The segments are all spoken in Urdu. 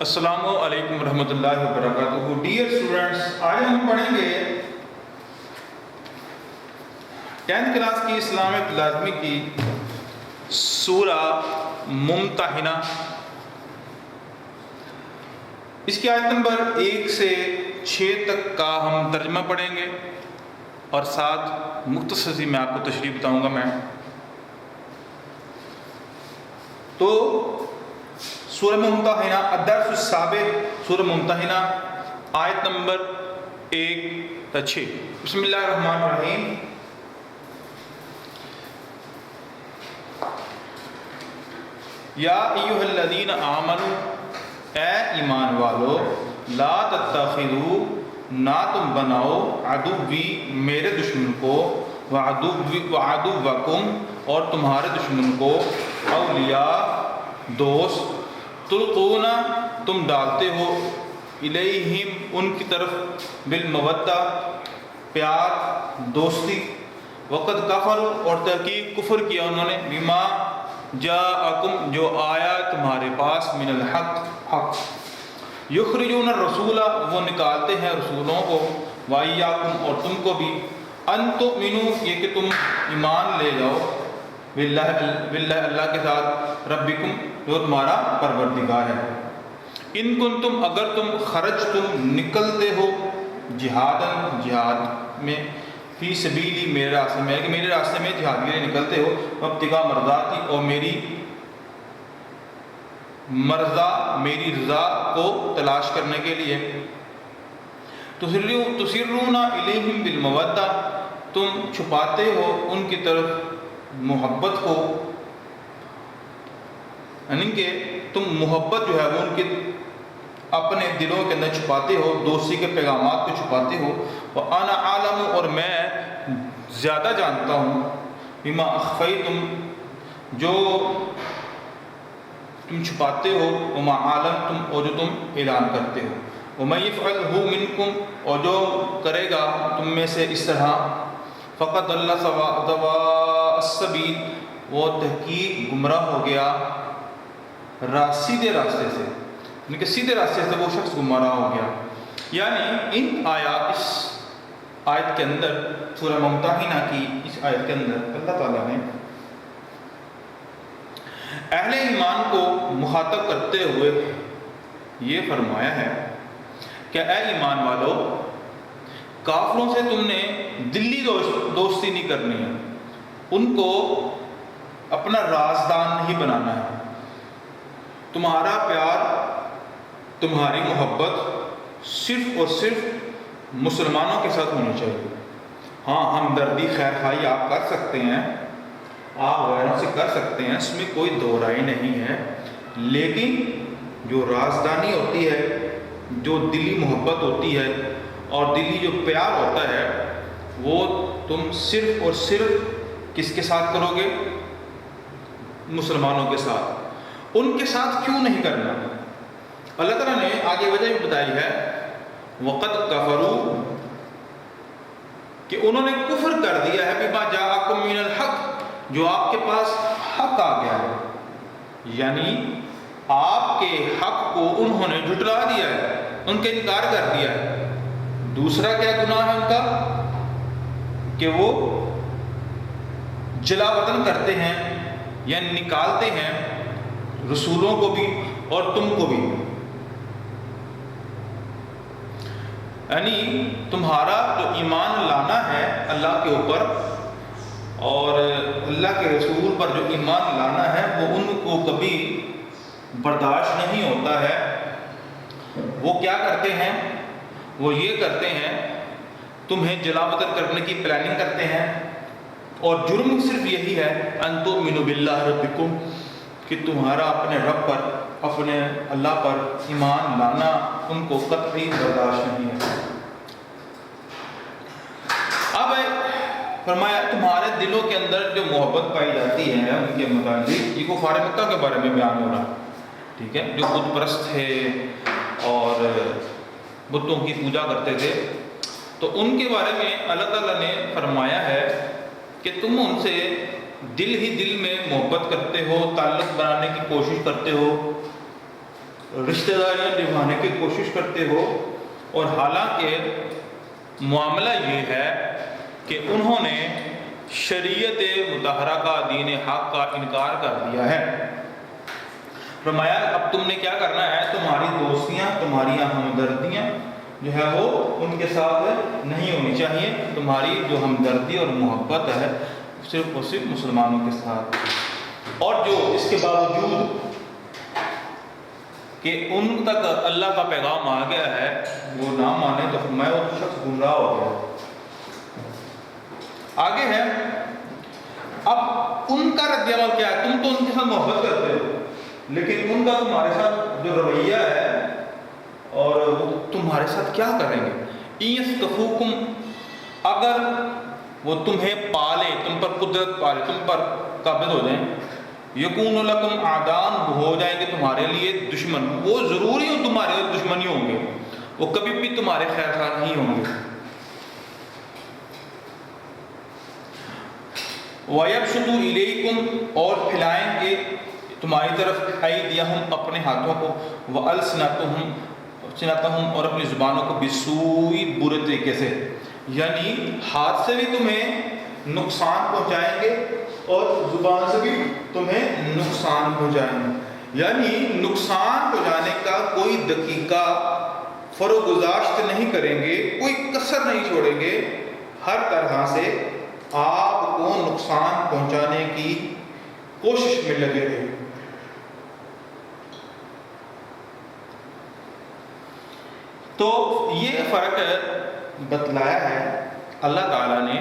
السلام علیکم ورحمۃ اللہ وبرکاتہ۔ ڈیئر اسٹوڈنٹس، آج ہم پڑھیں گے 10th کلاس کی اسلامک لازمی کی سورہ ممتحنہ۔ اس کی آیت نمبر 1 سے 6 تک کا ہم ترجمہ پڑھیں گے اور ساتھ مختصر سی میں آپ کو تشریح بتاؤں گا میں۔ تو سورہ ممتحنہ الدرس السابع، سورہ ممتحنہ آیت نمبر 1 تا 6۔ بسم اللہ الرحمن الرحیم۔ یا ایھا الذین آمنوا، اے ایمان والو، لا تتخذوا، نہ تم بناؤ، عدوی میرے دشمن کو، وعدوکم اور تمہارے دشمن کو، اولیاء دوست، تلقون تم ڈالتے ہو، الیہم ان کی طرف، بالمودہ پیار دوستی، وقد کفروا اور تحقیق کفر کیا انہوں نے، بما جاءکم جو آیا تمہارے پاس، من الحق حق، یخرجون الرسول وہ نکالتے ہیں رسولوں کو، وایاکم اور تم کو بھی، ان تؤمنوا یہ کہ تم ایمان لے جاؤ، باللہ اللہ کے ساتھ، ربکم جو تمہارا پروردگار ہے، ان کنتم اگر تم خرجتم نکلتے ہو، جہاد میں، فی سبیلی میرے راستے میں، کہ میرے راستے میں جہاد کے لیے نکلتے ہو، ابتغاء مرضاتی اور میری میری رضا کو تلاش کرنے کے لیے، تسرون الیہم بالمودہ تم چھپاتے ہو ان کی طرف محبت کو، یعنی کہ تم محبت جو ہے وہ ان کے اپنے دلوں کے اندر چھپاتے ہو، دوستی کے پیغامات کو چھپاتے ہو، وَأَنَا عَالَمُ اور میں زیادہ جانتا ہوں، بِمَا أَخْفَيْتُمْ جو تم چھپاتے ہو، وَمَا عَالَمْتُمْ اور جو تم اعلان کرتے ہو، وَمَن يَفْعَلْهُ مِنْكُمْ اور جو کرے گا تم میں سے اس طرح، فَقَدْ ضَلَّ سَوَاءَ السَّبِيلِ وہ تحقیق گمراہ ہو گیا سیدھے راستے سے، یعنی کہ سیدھے راستے سے وہ شخص گمراہ ہو گیا۔ یعنی ان اس آیت کے اندر، سورہ ممتحنہ کی اس آیت کے اندر اللہ تعالیٰ نے اہل ایمان کو مخاطب کرتے ہوئے یہ فرمایا ہے کہ اے ایمان والو، کافروں سے تم نے دلی دوستی نہیں کرنی ہے، ان کو اپنا رازدان نہیں بنانا ہے، تمہارا پیار تمہاری محبت صرف اور صرف مسلمانوں کے ساتھ ہونی چاہیے۔ ہاں ہمدردی خیر خواہی آپ کر سکتے ہیں، آپ غیروں سے کر سکتے ہیں، اس میں کوئی دو رائے نہیں ہے، لیکن جو رازدانی ہوتی ہے، جو دلی محبت ہوتی ہے اور دلی جو پیار ہوتا ہے، وہ تم صرف اور صرف کس کے ساتھ کرو گے؟ مسلمانوں کے ساتھ۔ ان کے ساتھ کیوں نہیں کرنا؟ اللہ تعالیٰ نے آگے وجہ بھی بتائی ہے، وَقَدْ كَفَرُوا کہ انہوں نے کفر کر دیا ہے، بِمَا جَاءَكُم مِّنَ الْحَقِّ جو آپ کے پاس حق آ گیا ہے، یعنی آپ کے حق کو انہوں نے جھٹلا دیا ہے، ان کا انکار کر دیا ہے۔ دوسرا کیا گناہ ہے ان کا؟ کہ وہ جلا وطن کرتے ہیں، یعنی نکالتے ہیں رسولوں کو بھی اور تم کو بھی، یعنی تمہارا جو ایمان لانا ہے اللہ کے اوپر اور اللہ کے رسول پر جو ایمان لانا ہے، وہ ان کو کبھی برداشت نہیں ہوتا ہے۔ وہ کیا کرتے ہیں؟ وہ یہ کرتے ہیں، تمہیں جلا وطن کرنے کی پلاننگ کرتے ہیں، اور جرم صرف یہی ہے، ان تؤمنوا باللہ ربکم کہ تمہارا اپنے رب پر، اپنے اللہ پر ایمان لانا ان کو قطعی برداشت نہیں ہے۔ اب فرمایا تمہارے دلوں کے اندر جو محبت پائی جاتی ہے ان کے متعلق، یہ کفار مکہ کے بارے میں بیان ہو رہا ہے، ٹھیک ہے، جو بت پرست تھے اور بتوں کی پوجا کرتے تھے، تو ان کے بارے میں اللہ تعالیٰ نے فرمایا ہے کہ تم ان سے دل ہی دل میں محبت کرتے ہو، تعلق بنانے کی کوشش کرتے ہو، رشتہ داریاں نبھانے کی کوشش کرتے ہو، اور حالانکہ معاملہ یہ ہے کہ انہوں نے شریعت مطہرہ کا، دین حق کا انکار کر دیا ہے۔ فرمایا اب تم نے کیا کرنا ہے، تمہاری دوستیاں، تمہاری ہمدردیاں جو ہے وہ ان کے ساتھ نہیں ہونی چاہیے، تمہاری جو ہمدردی اور محبت ہے صرف اور صرف مسلمانوں کے ساتھ۔ اور جو اس کے باوجود کہ ان تک اللہ کا پیغام آ گیا ہے وہ نہ مانے، تو فرمایا وہ شخص گمراہ ہو گیا۔ آگے ہے، اب ان کا رد عمل کیا ہے؟ تم تو ان کے ساتھ محبت کرتے ہو، لیکن ان کا تمہارے ساتھ جو رویہ ہے اور وہ تمہارے ساتھ کیا کریں گے؟ اِيَسْتَفُوكُمْ، اگر وہ تمہیں پالے، تم پر قدرت پالے، تم پر قابض ہو جائیں، یکون لکم اعدان، ہو جائیں گے تمہارے لیے دشمن، وہ ضروری ہو تمہارے دشمن ہی ہوں گے، وہ کبھی بھی تمہارے خیر خواہ نہیں ہوں گے۔ وَيَبْسُطُوا إِلَيْكُمْ، اور پھیلائیں گے تمہاری طرف، أَيْدِيَهُمْ، اپنے ہاتھوں کو، وَأَلْسِنَتَهُمْ، اور اپنی زبانوں کو، بِالسُّوءِ، برے طریقے سے، یعنی ہاتھ سے بھی تمہیں نقصان پہنچائیں گے اور زبان سے بھی تمہیں نقصان پہنچائیں گے، یعنی نقصان پہنچانے کا کوئی دقیقہ فروگزاشت نہیں کریں گے، کوئی کسر نہیں چھوڑیں گے، ہر طرح سے آپ کو نقصان پہنچانے کی کوشش میں لگے رہے۔ تو یہ فرق بتلایا ہے اللہ تعالیٰ نے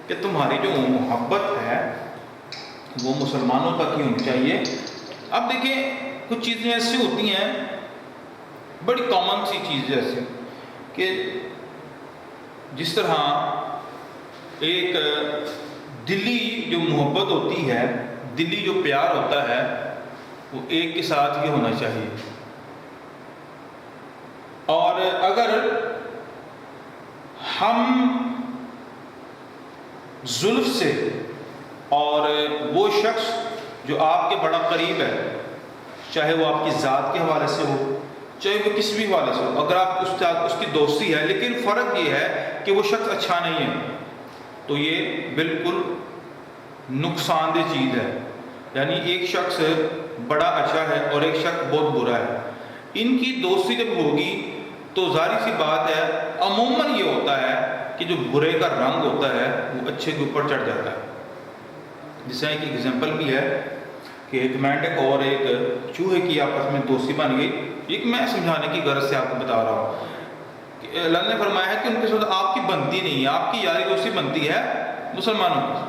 کہ تمہاری جو محبت ہے وہ مسلمانوں تک ہی ہونی چاہیے۔ اب دیکھیں کچھ چیزیں ایسی ہوتی ہیں، بڑی کامن سی چیز ایسی کہ جس طرح ایک دلی جو محبت ہوتی ہے، دلی جو پیار ہوتا ہے، وہ ایک کے ساتھ ہی ہونا چاہیے، اور اگر ہم زلف سے، اور وہ شخص جو آپ کے بڑا قریب ہے، چاہے وہ آپ کی ذات کے حوالے سے ہو، چاہے وہ کسی بھی حوالے سے ہو، اگر آپ اس کی دوستی ہے لیکن فرق یہ ہے کہ وہ شخص اچھا نہیں ہے، تو یہ بالکل نقصان دہ چیز ہے۔ یعنی ایک شخص بڑا اچھا ہے اور ایک شخص بہت برا ہے، ان کی دوستی جب ہوگی تو ظاہر سی بات ہے عموماً یہ ہوتا ہے کہ جو برے کا رنگ ہوتا ہے وہ اچھے کے اوپر چڑھ جاتا ہے۔ جس طرح ایک ایگزامپل بھی ہے کہ ایک مینڈک اور ایک چوہے کی آپس میں دوستی بن گئی، ایک میں سمجھانے کی غرض سے آپ کو بتا رہا ہوں کہ اللہ نے فرمایا ہے کہ ان کے ساتھ آپ کی بنتی نہیں ہے، آپ کی یاری دوستی بنتی ہے مسلمانوں کی۔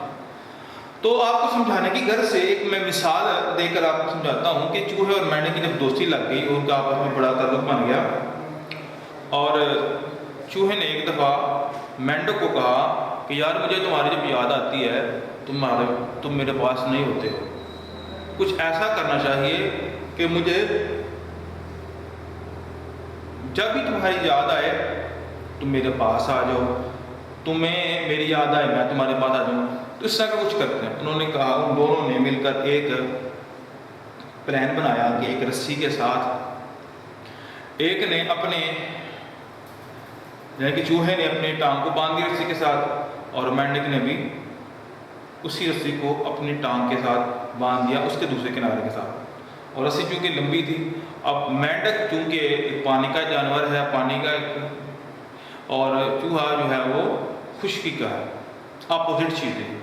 تو آپ کو سمجھانے کی غرض سے ایک میں مثال دے کر آپ کو سمجھاتا ہوں کہ چوہے اور مینڈک کی جب دوستی لگ گئی، ان کا آپس میں بڑا تعلق بن گیا، اور چوہے نے ایک دفعہ مینڈک کو کہا کہ یار مجھے تمہاری جب یاد آتی ہے تم میرے پاس نہیں ہوتے ہو، کچھ ایسا کرنا چاہیے کہ مجھے جب بھی تمہاری یاد آئے تم میرے پاس آ جاؤ، تمہیں میری یاد آئے میں تمہارے پاس آ جاؤں۔ تو اس طرح کا کچھ کرتے ہیں۔ انہوں نے کہا، ان دونوں نے مل کر ایک پلان بنایا کہ ایک رسی کے ساتھ ایک نے اپنے، یعنی کہ چوہے نے اپنے ٹانگ کو باندھ دی رسی کے ساتھ، اور مینڈک نے بھی اسی رسی کو اپنی ٹانگ کے ساتھ باندھ دیا اس کے دوسرے کنارے کے ساتھ، اور رسی چونکہ لمبی تھی، اب مینڈک چونکہ ایک پانی کا جانور ہے، پانی کا، اور چوہا جو ہے وہ خشکی کا ہے، اپوزٹ چیز ہے۔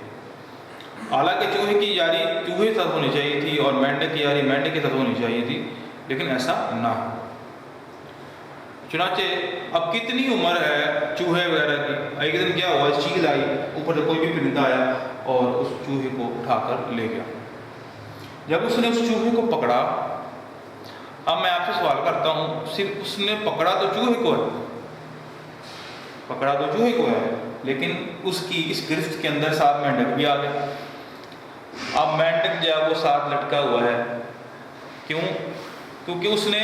حالانکہ چوہے کی یاری چوہے کے ساتھ ہونی چاہیے تھی اور مینڈک کی یاری مینڈک کے ساتھ ہونی چاہیے تھی، لیکن ایسا نہ ہو۔ چنانچہ اب کتنی عمر ہے چوہے وغیرہ کی، ایک دن کیا ہوا، چیل آئی اوپر سے، کوئی بھی پرندہ آیا اور اس چوہے کو اٹھا کر لے گیا۔ جب اس نے اس چوہے کو پکڑا، اب میں آپ سے سوال کرتا ہوں، صرف اس نے پکڑا تو چوہے کو ہے، پکڑا تو چوہے کو ہے، لیکن اس کی اس گرفت کے اندر ساتھ مینڈک بھی آ گیا۔ اب مینڈک جو ہے وہ ساتھ لٹکا ہوا ہے، کیوں؟ کیونکہ اس نے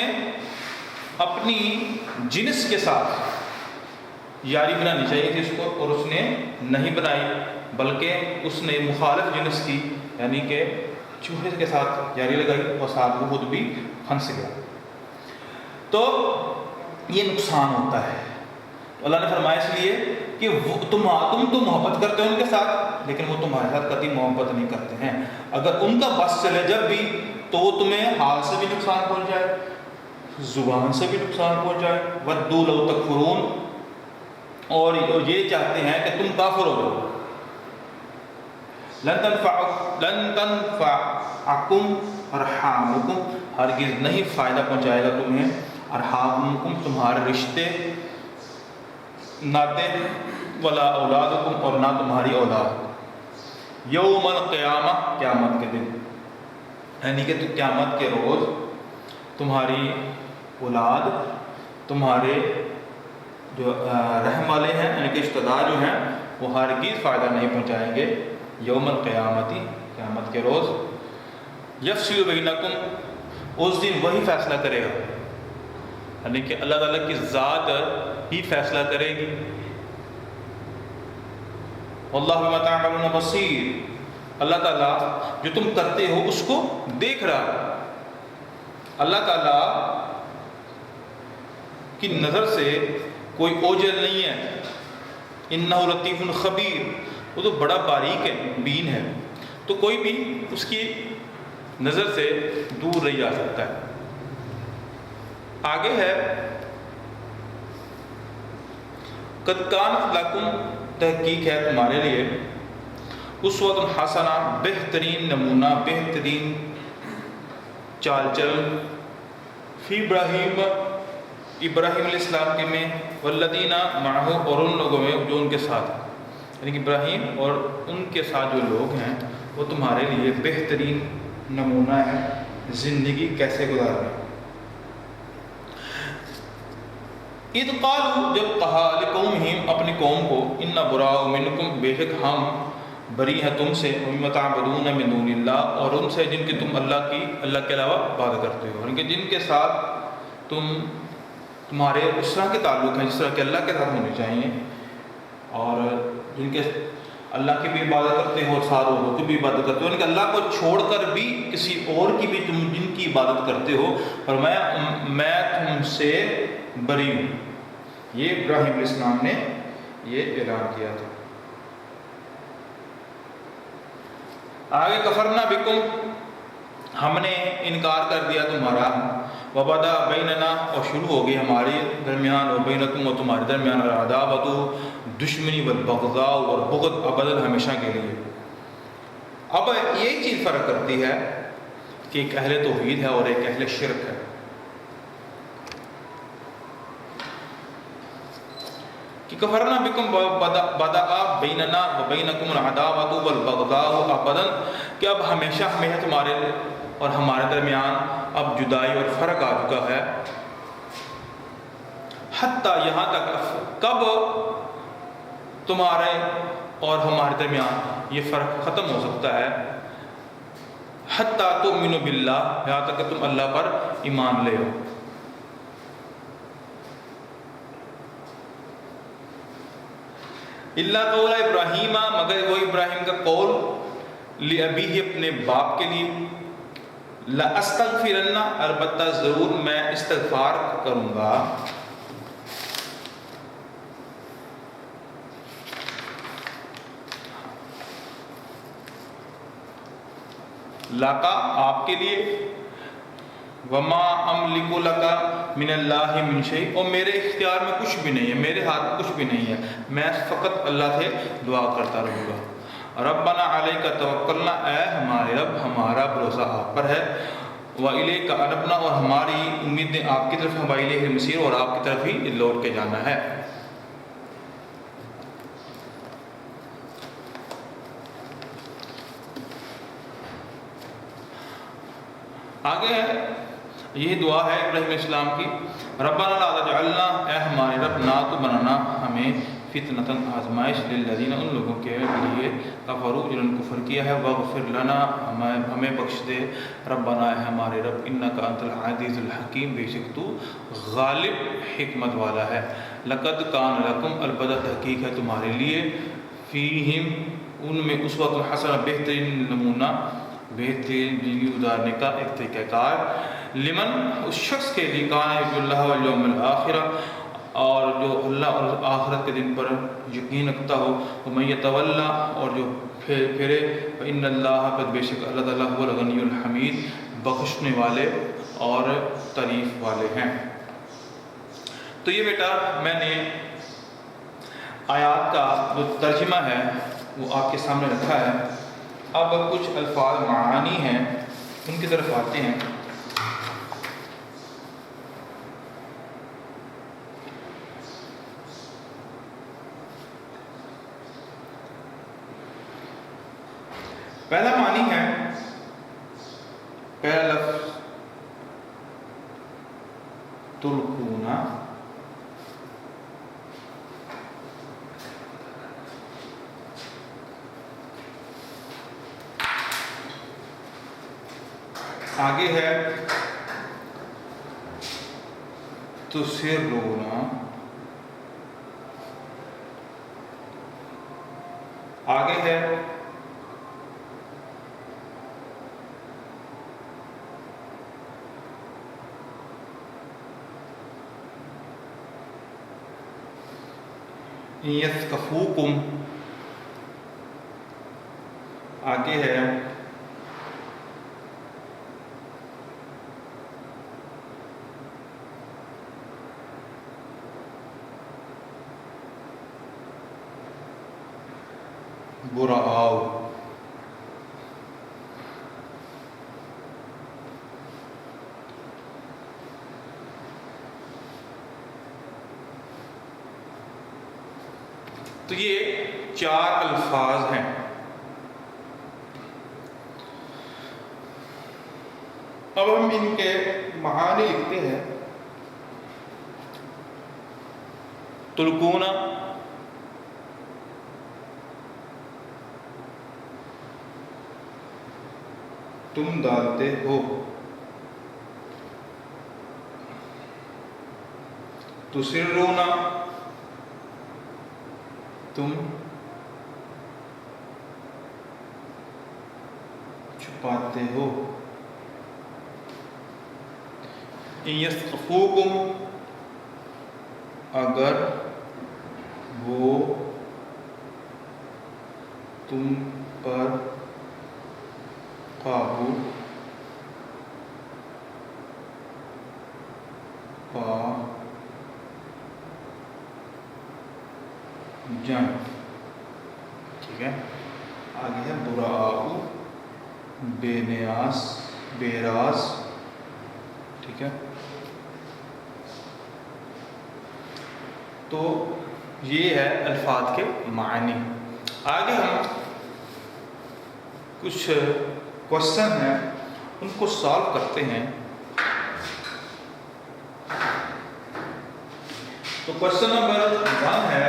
اپنی جنس کے ساتھ یاری بنانی چاہیے تھی اس کو، اور اس نے نہیں بنائی، بلکہ اس نے مخالف جنس کی، یعنی کہ چوہے کے ساتھ یاری لگائی، اور ساتھ وہ خود بھی پھنس گیا۔ تو یہ نقصان ہوتا ہے۔ اللہ نے فرمایا اس لیے کہ تم تو محبت کرتے ہو ان کے ساتھ، لیکن وہ تمہارے ساتھ کبھی محبت نہیں کرتے ہیں۔ اگر ان کا بس چلے جب بھی تو وہ تمہیں حال سے بھی نقصان پہنچ جائے، زبان سے بھی نقصان پہنچ جائے۔ وَدُّوا لَوْ تَكْفُرُونَ، اور یہ چاہتے ہیں کہ تم کافر ہو جاؤ۔ لَن تَنفَعَكُمْ أَرْحَامُكُمْ، ہرگز نہیں فائدہ پہنچائے گا تمہیں ارحامکم، تمہارے رشتے ناطے، ولا اولادکم، اور نہ تمہاری اولاد، یوم القیامہ، قیامت کے دن، یعنی کہ قیامت کے روز تمہاری اولاد، تمہارے جو رحم والے ہیں یعنی کہ رشتہ دار جو ہیں وہ ہرگز فائدہ نہیں پہنچائیں گے یوم القیامتی، قیامت کے روز۔ یفصل بینکم، اس دن وہی فیصلہ کرے گا، یعنی کہ اللہ تعالیٰ کی ذات ہی فیصلہ کرے گی۔ واللہ بما تعملون بصیر، اللہ تعالیٰ جو تم کرتے ہو اس کو دیکھ رہا ہے۔ اللہ تعالیٰ کی نظر سے کوئی اوجل نہیں ہے۔ انہ لطیف خبیر، وہ تو بڑا باریک ہے، بین ہے، تو کوئی بھی اس کی نظر سے دور نہیں جا سکتا ہے۔ آگے ہے قد کانت لکم، تحقیق ہے تمہارے لیے، اسوۃ حسنہ، بہترین نمونہ، بہترین چال چلن، فی ابراہیم، ابراہیم علیہ السلام کے میں، والذین معہ، اور ان لوگوں میں جو ان کے ساتھ ہیں، یعنی کہ ابراہیم اور ان کے ساتھ جو لوگ ہیں وہ تمہارے لیے بہترین نمونہ ہے زندگی کیسے گزارنا۔ اذ قالوا، جب کہا لقومہم، اپنی قوم کو، انا براء منکم، بے شک ہم بری ہیں تم سے، ومما تعبدون من دون اللہ، اور ان سے جن کی تم اللہ کے علاوہ عبادت کرتے ہو، یعنی کہ جن کے ساتھ تمہارے اس طرح کے تعلق ہیں جس طرح کہ اللہ کے ساتھ ہونے چاہیے، اور جن کے اللہ کی بھی عبادت کرتے ہو اور ساتھ لوگوں کی بھی عبادت کرتے ہو، یعنی کہ اللہ کو چھوڑ کر بھی کسی اور کی بھی تم جن کی عبادت کرتے ہو، اور میں تم سے بری ہوں۔ یہ ابراہیم علیہ السلام نے یہ اعلان کیا تھا۔ آگے کفرنا بکم، ہم نے انکار کر دیا تمہارا، وبدا بیننا، اور شروع ہو گئی ہمارے درمیان، و بینکم، اور تمہارے درمیان، العداوۃ، دشمنی، والبغضاء، اور بغض، ابدا، ہمیشہ کے لیے۔ اب یہ چیز فرق کرتی ہے کہ ایک اہل توحید ہے اور ایک اہل شرک ہے۔ کہ کفرنا بکم بدا بیننا و بینکم العداوۃ والبغضاء ابدا، کہ اب ہمیشہ تمہارے اور ہمارے درمیان اب جدائی اور فرق آ چکا ہے، حتیٰ یہاں تک، کب تمہارے اور ہمارے درمیان یہ فرق ختم ہو سکتا ہے، حتیٰ تؤمنوا باللہ، یہاں تک کہ تم اللہ پر ایمان لے ہو۔ اللہ قول ابراہیم، مگر وہ ابراہیم کا قول، لأبیہ، اپنے باپ کے لیے، لأستغفرن، البتہ ضرور میں استغفار کروں گا، لکا، آپ کے لیے، وما املک لکا من اللہ من شیء، اور میرے اختیار میں کچھ بھی نہیں ہے، میرے ہاتھ میں کچھ بھی نہیں ہے، میں فقط اللہ سے دعا کرتا رہوں گا۔ ربنا علیک توکلنا، اے ہمارے رب، ہمارا بھروسہ آپ پر ہے، وإلیک انبنا، اور ہماری امیدیں آپ کی طرف ہیں، وإلیہ المصیر، اور آپ کی طرف ہی لوٹ کے جانا ہے۔ آگے ہے یہ دعا ہے ابراہیم علیہ السلام کی، ربنا لا تجعلنا، اے ہمارے رب نہ تو بنانا ہمیں فتنۃ، آزمائش، للذین، ان لوگوں کے لیے، کفروا، جنہوں نے کفر کیا ہے، واغفر لنا، ہمیں بخش دے، ربنا، اے ہمارے رب، انک انت العزیز الحکیم، بے شک تو غالب حکمت والا ہے، لقد کان لکم، البتہ تحقیق ہے تمہارے لیے، فیہم، ان میں، اسوۃ حسنہ، بہترین نمونہ، بہترین زندگی گزارنے کا ایک طریقہ کار، لمن اس شخص کے لیے کان یرجو اللہ والیوم الآخرہ اور جو اللہ اور آخرت کے دن پر یقین رکھتا ہو، ومن یتولی اور جو پھرے، فإن اللہ قد بے شک اللہ تعالیٰ هو الغنی الحمید بخشنے والے اور تعریف والے ہیں۔ تو یہ بیٹا میں نے آیات کا جو ترجمہ ہے وہ آپ کے سامنے رکھا ہے۔ اب کچھ الفاظ معانی ہیں ان کی طرف آتے ہیں۔ پہلا معنی ہے، پہلا لفظ تلقونا، آگے ہے تسرونا، آگے ہے یثقفوکم، آگے ہے براء، تو یہ 4 الفاظ ہیں۔ اب ہم ان کے معانی لکھتے ہیں۔ تلقونا تم ڈالتے ہو، تسرونا تم چھپاتے ہو، یثقفوکم اگر وہ تم پر قابو پا جائیں، ٹھیک ہے۔ آگے ہے براء، بے نیاز، بے راز، ٹھیک ہے۔ تو یہ ہے الفاظ کے معنی۔ آگے ہم کچھ کوشچن ہیں ان کو سالو کرتے ہیں۔ تو کوشچن نمبر 1 ہے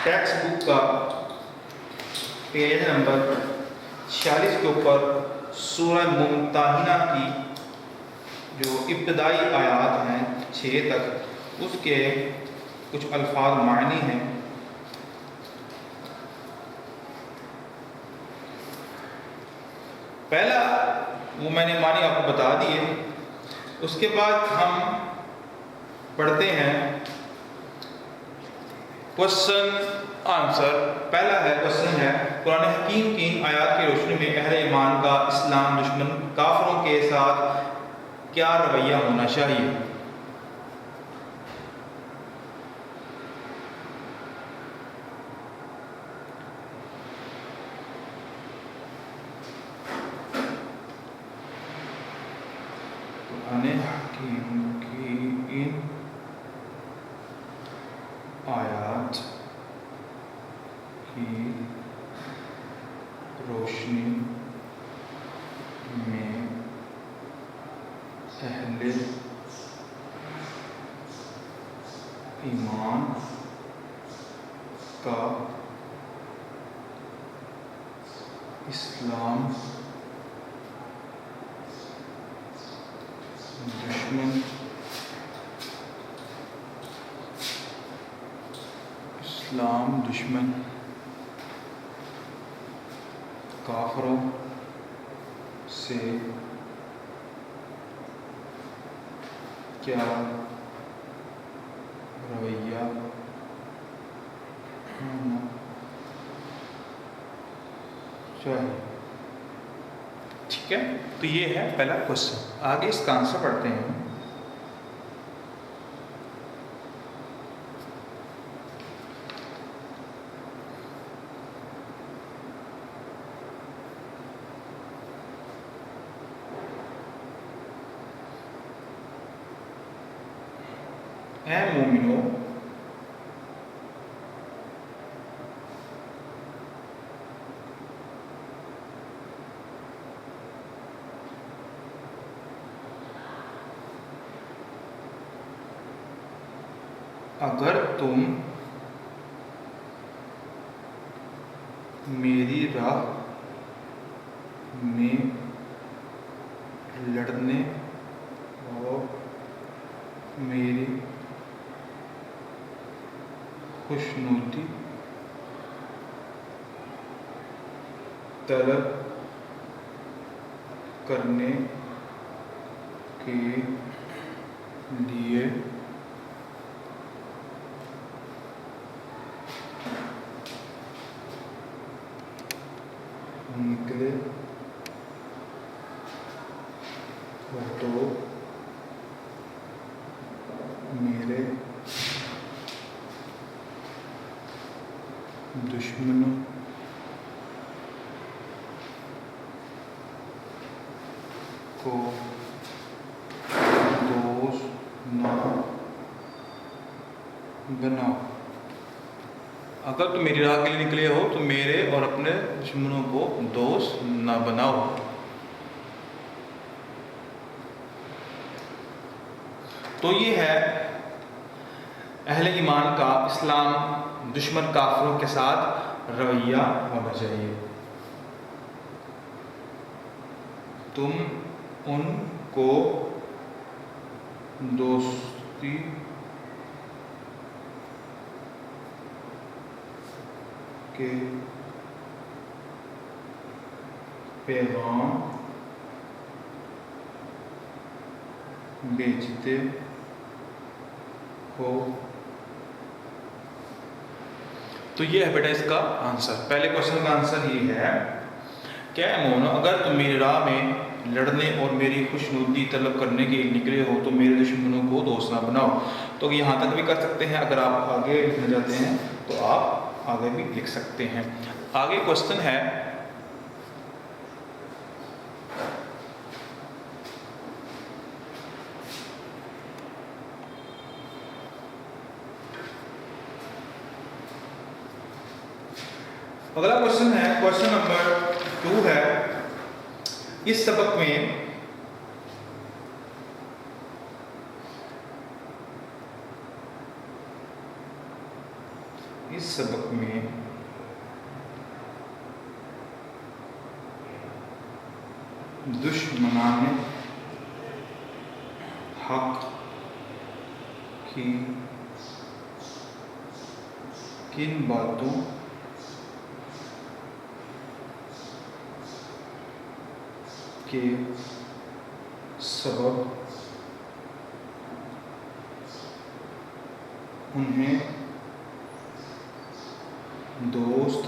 ٹیکسٹ بک کا پیج نمبر 46 کے اوپر سورہ ممتحنہ کی جو ابتدائی آیات ہیں 6 تک، اس کے کچھ الفاظ معنی ہیں۔ پہلا وہ میں نے معنی آپ کو بتا دیے، اس کے بعد ہم پڑھتے ہیں کوشچن آنسر۔ پہلا ہے کوشچن ہے، قرآن حکیم کی آیات کی روشنی میں اہل ایمان کا اسلام دشمن کافروں کے ساتھ کیا رویہ ہونا چاہیے؟ قرآن حکیم کی ان آیات کی روشنی میں اہل ایمان کا اسلام دشمن کافروں سے کیا رویہ ہونا چاہیے. ٹھیک ہے، تو یہ ہے پہلا کوشچن. آگے اس کا آنسر پڑھتے ہیں. اے مومنو، اگر تم میری راہ میں لڑنے اور میری خوشنودی طلب کرنے کے لیے نکلے ہو تو میرے دشمنوں کو دوست نہ بناؤ. اگر تم میری راہ کے لیے نکلے ہو تو میرے اور اپنے دشمنوں کو دوست نہ بناؤ. تو یہ ہے اہل ایمان کا اسلام دشمن کافروں کے ساتھ رویہ ہونا چاہیے. تم ان کو دوستی کے پیغام بیچتے ہو. تو یہ ہے بیٹا اس کا آنسر. پہلے کوشچن کا آنسر یہ ہے کہ اے مومنو، اگر تم میری راہ میں لڑنے اور میری خوشنودی طلب کرنے کے لیے نکلے ہو تو میرے دشمنوں کو دوست نہ بناؤ. تو یہاں تک بھی کر سکتے ہیں. اگر آپ آگے لکھنا چاہتے ہیں تو آپ آگے بھی لکھ سکتے ہیں. آگے کوشچن ہے اگلا کوشچن ہے کوشچن نمبر 2 ہے. اس سبق میں دشمنان حق کی کن باتوں کے سبب انہیں دوست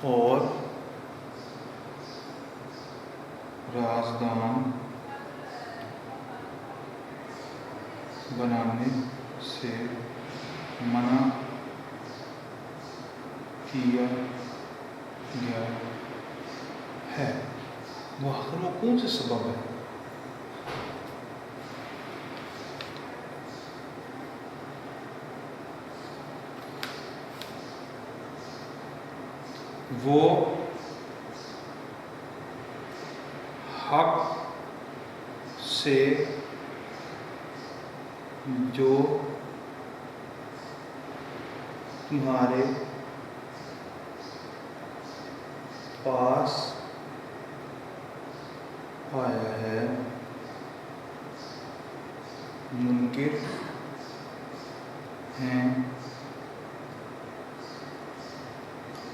اور رازدان بنانے سے منع کیا گیا ہے. وہ آخر وہ کون سے سبب ہے؟ وہ حق سے جو تمہارے پاس آیا ہے منکر ہیں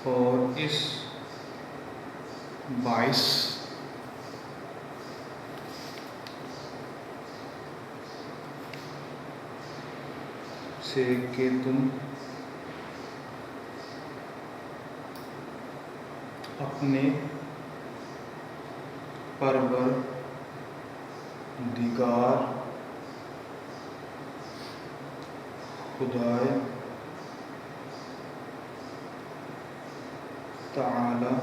اور اس باعث سے کہ تم اپنے پروردگار خدائے تعالی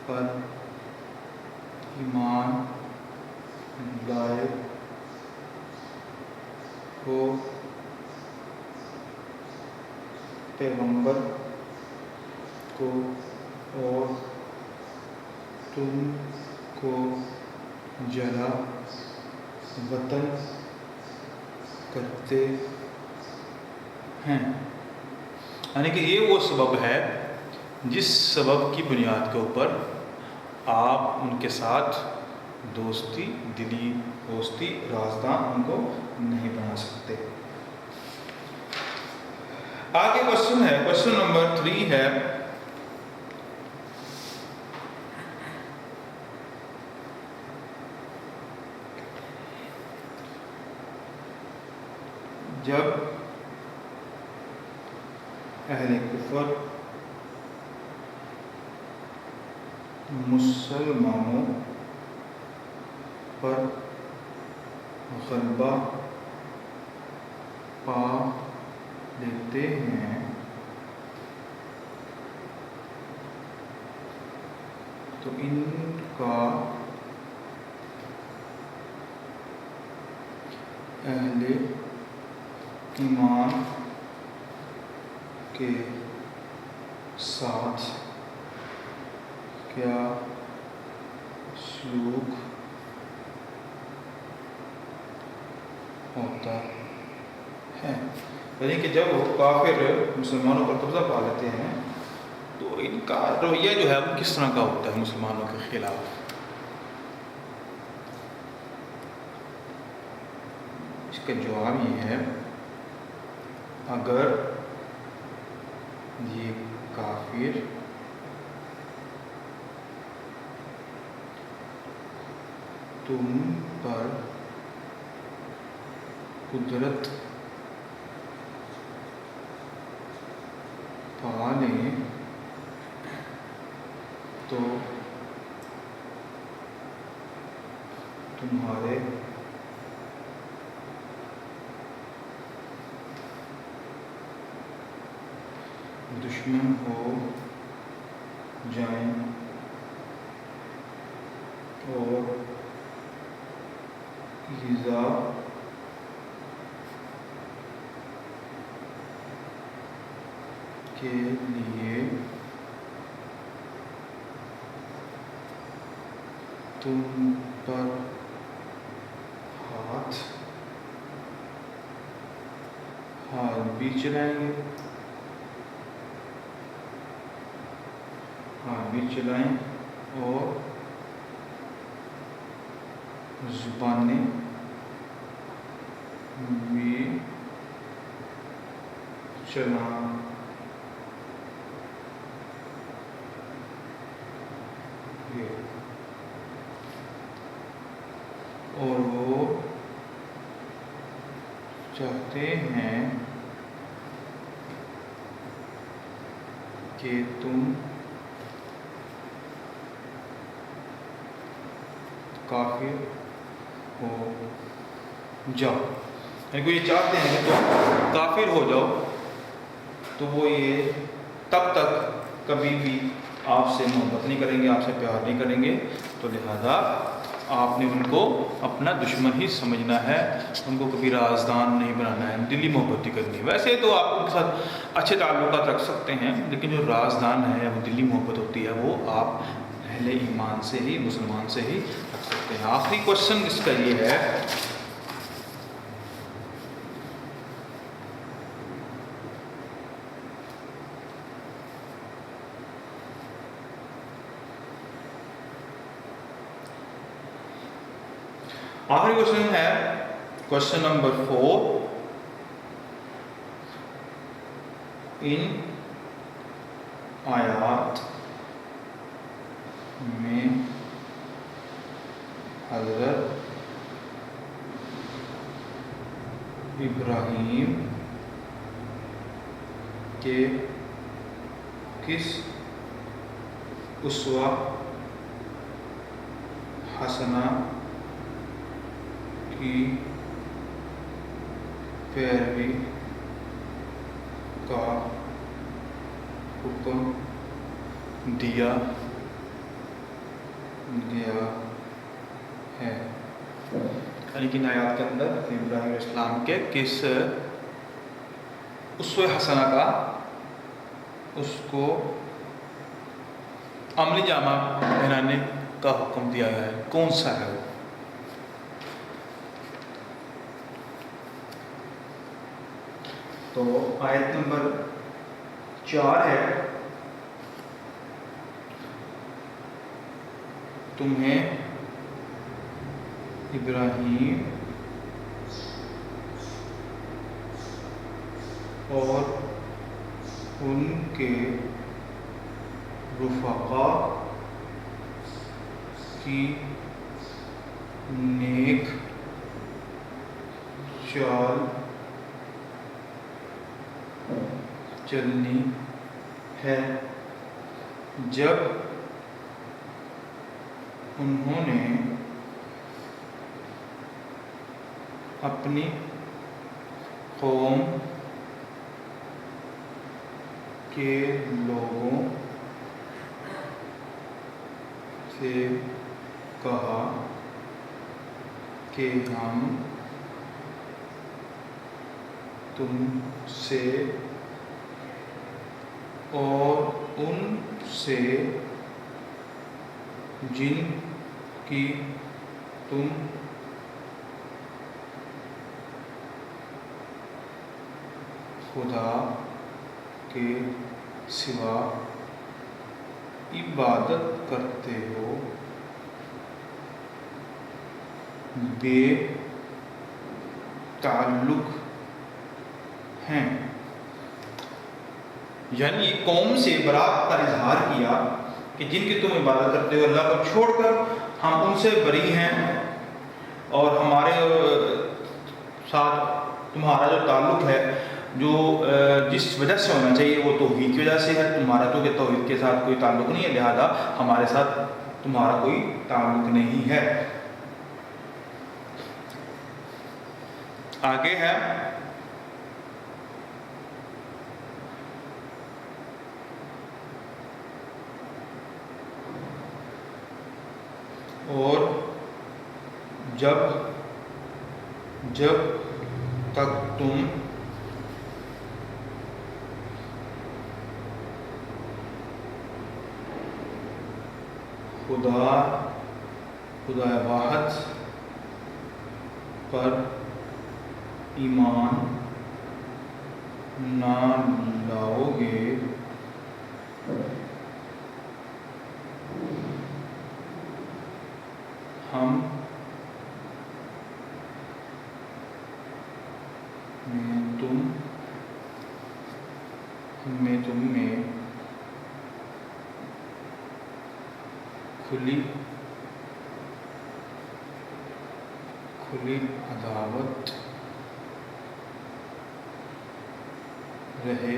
پر ایمان لائے ہو، پیغمبر کو اور تم کو جلا وطن کرتے ہیں۔ یعنی کہ یہ وہ سبب ہے جس سبب کی بنیاد کے اوپر آپ ان کے ساتھ دوستی، دلی دوستی، رازدان ان کو نہیں بنا سکتے۔ آگے کوشچن ہے، کوشچن نمبر 3 ہے، جب اہل کفر مسلمانوں پر غلبہ پا لیتے ہیں تو ان کا اہل ایمان کے ساتھ کیا سلوک ہوتا ہے؟ یعنی کہ جب وہ کافر مسلمانوں پر قبضہ پا لیتے ہیں تو ان کا رویہ جو ہے وہ کس طرح کا ہوتا ہے مسلمانوں کے خلاف؟ اس کا جواب یہ ہے، اگر یہ کافر تم پر قدرت پا لیں تو تمہارے دشمن ہو جائیں اور ایذا کے لیے تم پر ہاتھ بھی چلائیں گے، بھی چلائیں اور زبانیں بھی چلائیں گے، اور وہ چاہتے ہیں کہ تم کافر ہو جاؤ۔ یعنی کہ یہ چاہتے ہیں کہ تم کافر ہو جاؤ، تو وہ یہ تب تک کبھی بھی آپ سے محبت نہیں کریں گے، آپ سے پیار نہیں کریں گے، تو لہذا آپ نے ان کو اپنا دشمن ہی سمجھنا ہے، ان کو کبھی رازدان نہیں بنانا ہے، دلی محبت ہی کرنی ہے۔ ویسے تو آپ ان کے ساتھ اچھے تعلقات رکھ سکتے ہیں، لیکن جو رازدان ہے، وہ دلی محبت ہوتی ہے، وہ آپ اہل ایمان سے ہی، مسلمان سے ہی رکھ سکتے ہیں۔ آخری کوشچن اس کا یہ ہے، آخری کوشچن ہے کوشچن نمبر 4، ان آیات میں حضرت ابراہیم کہ کس اسوہ حسنہ کی پیروی کا حکم دیا گیا ہے۔ یعنی کہ آیات کے اندر ابراہیم علیہ السلام کے کس اسوہ حسنہ کا اس کو عملی جامہ پہنانے کا حکم دیا گیا ہے، کون سا ہے وہ؟ تو آیت نمبر 4 ہے، تمہیں ابراہیم اور ان کے رفقا کی نیک چال چلنی ہے جب انہوں نے اپنی قوم کے لوگوں سے کہا کہ ہم تم سے اور ان سے جن کی تم خدا کے سوا عبادت کرتے ہو بے تعلق ہیں۔ یعنی قوم سے برات کا اظہار کیا کہ جن کی تم عبادت کرتے ہو اللہ کو چھوڑ کر ہم ان سے بری ہیں، اور ہمارے ساتھ تمہارا جو تعلق ہے جو جس وجہ سے ہونا چاہیے وہ توحید کی وجہ سے ہے، تمہارا تو کہ توحید کے ساتھ کوئی تعلق نہیں ہے، لہذا ہمارے ساتھ تمہارا کوئی تعلق نہیں ہے۔ آگے ہے اور جب تک تم خدا واحد پر ایمان نہ لاؤ گے ہم تم میں کھلی عداوت رہے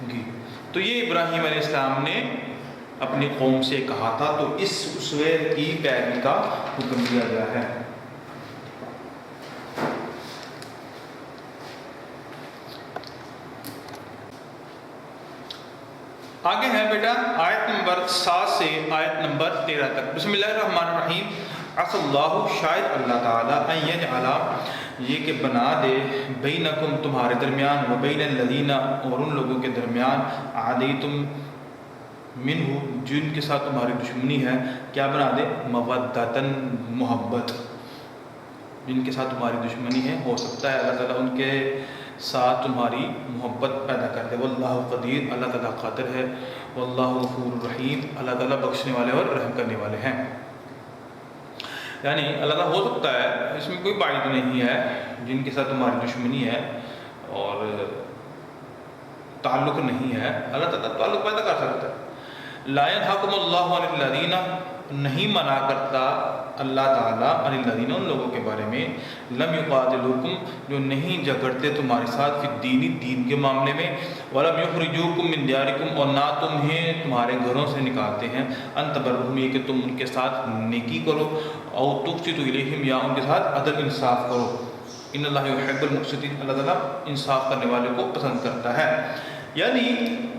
گی۔ تو یہ ابراہیم علیہ السلام نے اپنی قوم سے کہا تھا، تو اس اسوے کی پیروی کا حکم دیا گیا ہے۔ آگے ہے بیٹا آیت نمبر 7 سے آیت نمبر 13 تک۔ بسم اللہ الرحمن الرحیم۔ عسى اللہ، شاید اللہ تعالیٰ ان یجعل، یہ کہ بنا دے، بینکم تمہارے درمیان، و بین الذین اور ان لوگوں کے درمیان، عادیتم منہ جن کے ساتھ تمہاری دشمنی ہے، کیا بنا دے؟ مودتاً محبت، جن کے ساتھ تمہاری دشمنی ہے ہو سکتا ہے اللہ تعالیٰ ان کے ساتھ تمہاری محبت پیدا کر دے۔ واللہ قدیر، اللہ تعالیٰ قادر ہے۔ واللہ غفور الرحیم، اللہ تعالیٰ بخشنے والے اور رحم کرنے والے ہیں۔ یعنی اللہ تعالیٰ ہو سکتا ہے، اس میں کوئی بعید نہیں ہے، جن کے ساتھ تمہاری دشمنی ہے اور تعلق نہیں ہے، اللہ تعالیٰ تعلق پیدا کر سکتا ہے۔ لا ينهاكم الله عن الذين، نہیں منع کرتا اللہ تعالیٰ عن الذین ان لوگوں کے بارے میں لم یقاتلوکم جو نہیں جھگڑتے تمہارے ساتھ فی الدین دین کے معاملے میں ولم یخرجوکم من دیارکم اور نہ تمہیں تمہارے گھروں سے نکالتے ہیں ان تبرہم یہ کہ تم ان کے ساتھ نیکی کرو او تقسطوا الیہم یا ان کے ساتھ عدل انصاف کرو ان اللہ یحب المقسطین اللہ تعالیٰ انصاف کرنے والے کو پسند کرتا ہے۔ یعنی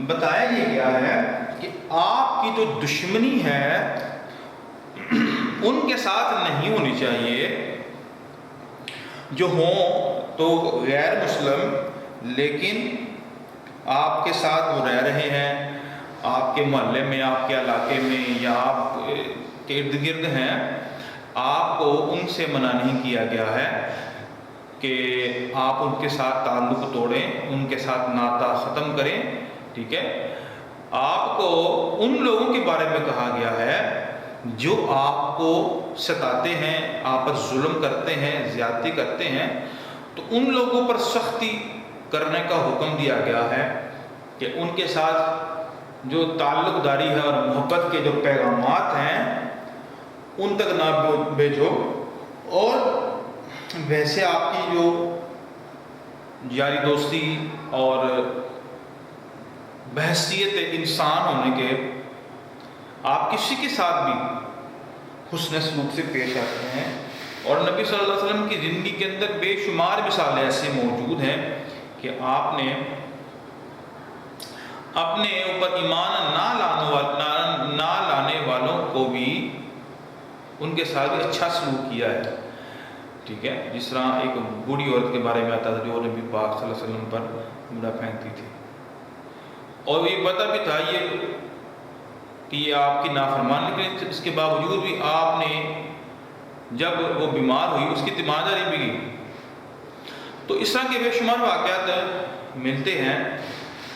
بتایا یہ گیا ہے کہ آپ کی جو دشمنی ہے ان کے ساتھ نہیں ہونی چاہیے، جو ہوں تو غیر مسلم لیکن آپ کے ساتھ وہ رہ رہے ہیں، آپ کے محلے میں، آپ کے علاقے میں یا آپ کے ارد گرد ہیں، آپ کو ان سے منع نہیں کیا گیا ہے کہ آپ ان کے ساتھ تعلق توڑیں، ان کے ساتھ ناطہ ختم کریں، ٹھیک ہے۔ آپ کو ان لوگوں کے بارے میں کہا گیا ہے جو آپ کو ستاتے ہیں، آپ پر ظلم کرتے ہیں، زیادتی کرتے ہیں، تو ان لوگوں پر سختی کرنے کا حکم دیا گیا ہے کہ ان کے ساتھ جو تعلق داری ہے اور محبت کے جو پیغامات ہیں ان تک نہ بھیجو، اور ویسے آپ کی جو یاری دوستی اور بحیثیت انسان ہونے کے آپ کسی کے ساتھ بھی حسن سلوک سے پیش آتے ہیں، اور نبی صلی اللہ علیہ وسلم کی زندگی کے اندر بے شمار مثالیں ایسے موجود ہیں کہ آپ نے اپنے اوپر ایمان نہ لانے والوں کو بھی ان کے ساتھ بھی اچھا سلوک کیا ہے، ٹھیک ہے۔ جس طرح ایک بوڑھی عورت کے بارے میں آتا تھا جو نبی پاک صلی اللہ علیہ وسلم پر بڑا پھینکتی تھی، اور یہ پتہ بھی تھا کہ یہ آپ کی نافرمان، لیکن اس کے باوجود بھی آپ نے جب وہ بیمار ہوئی اس کی تیمارداری بھی کی۔ تو اس طرح کے بے شمار واقعات ملتے ہیں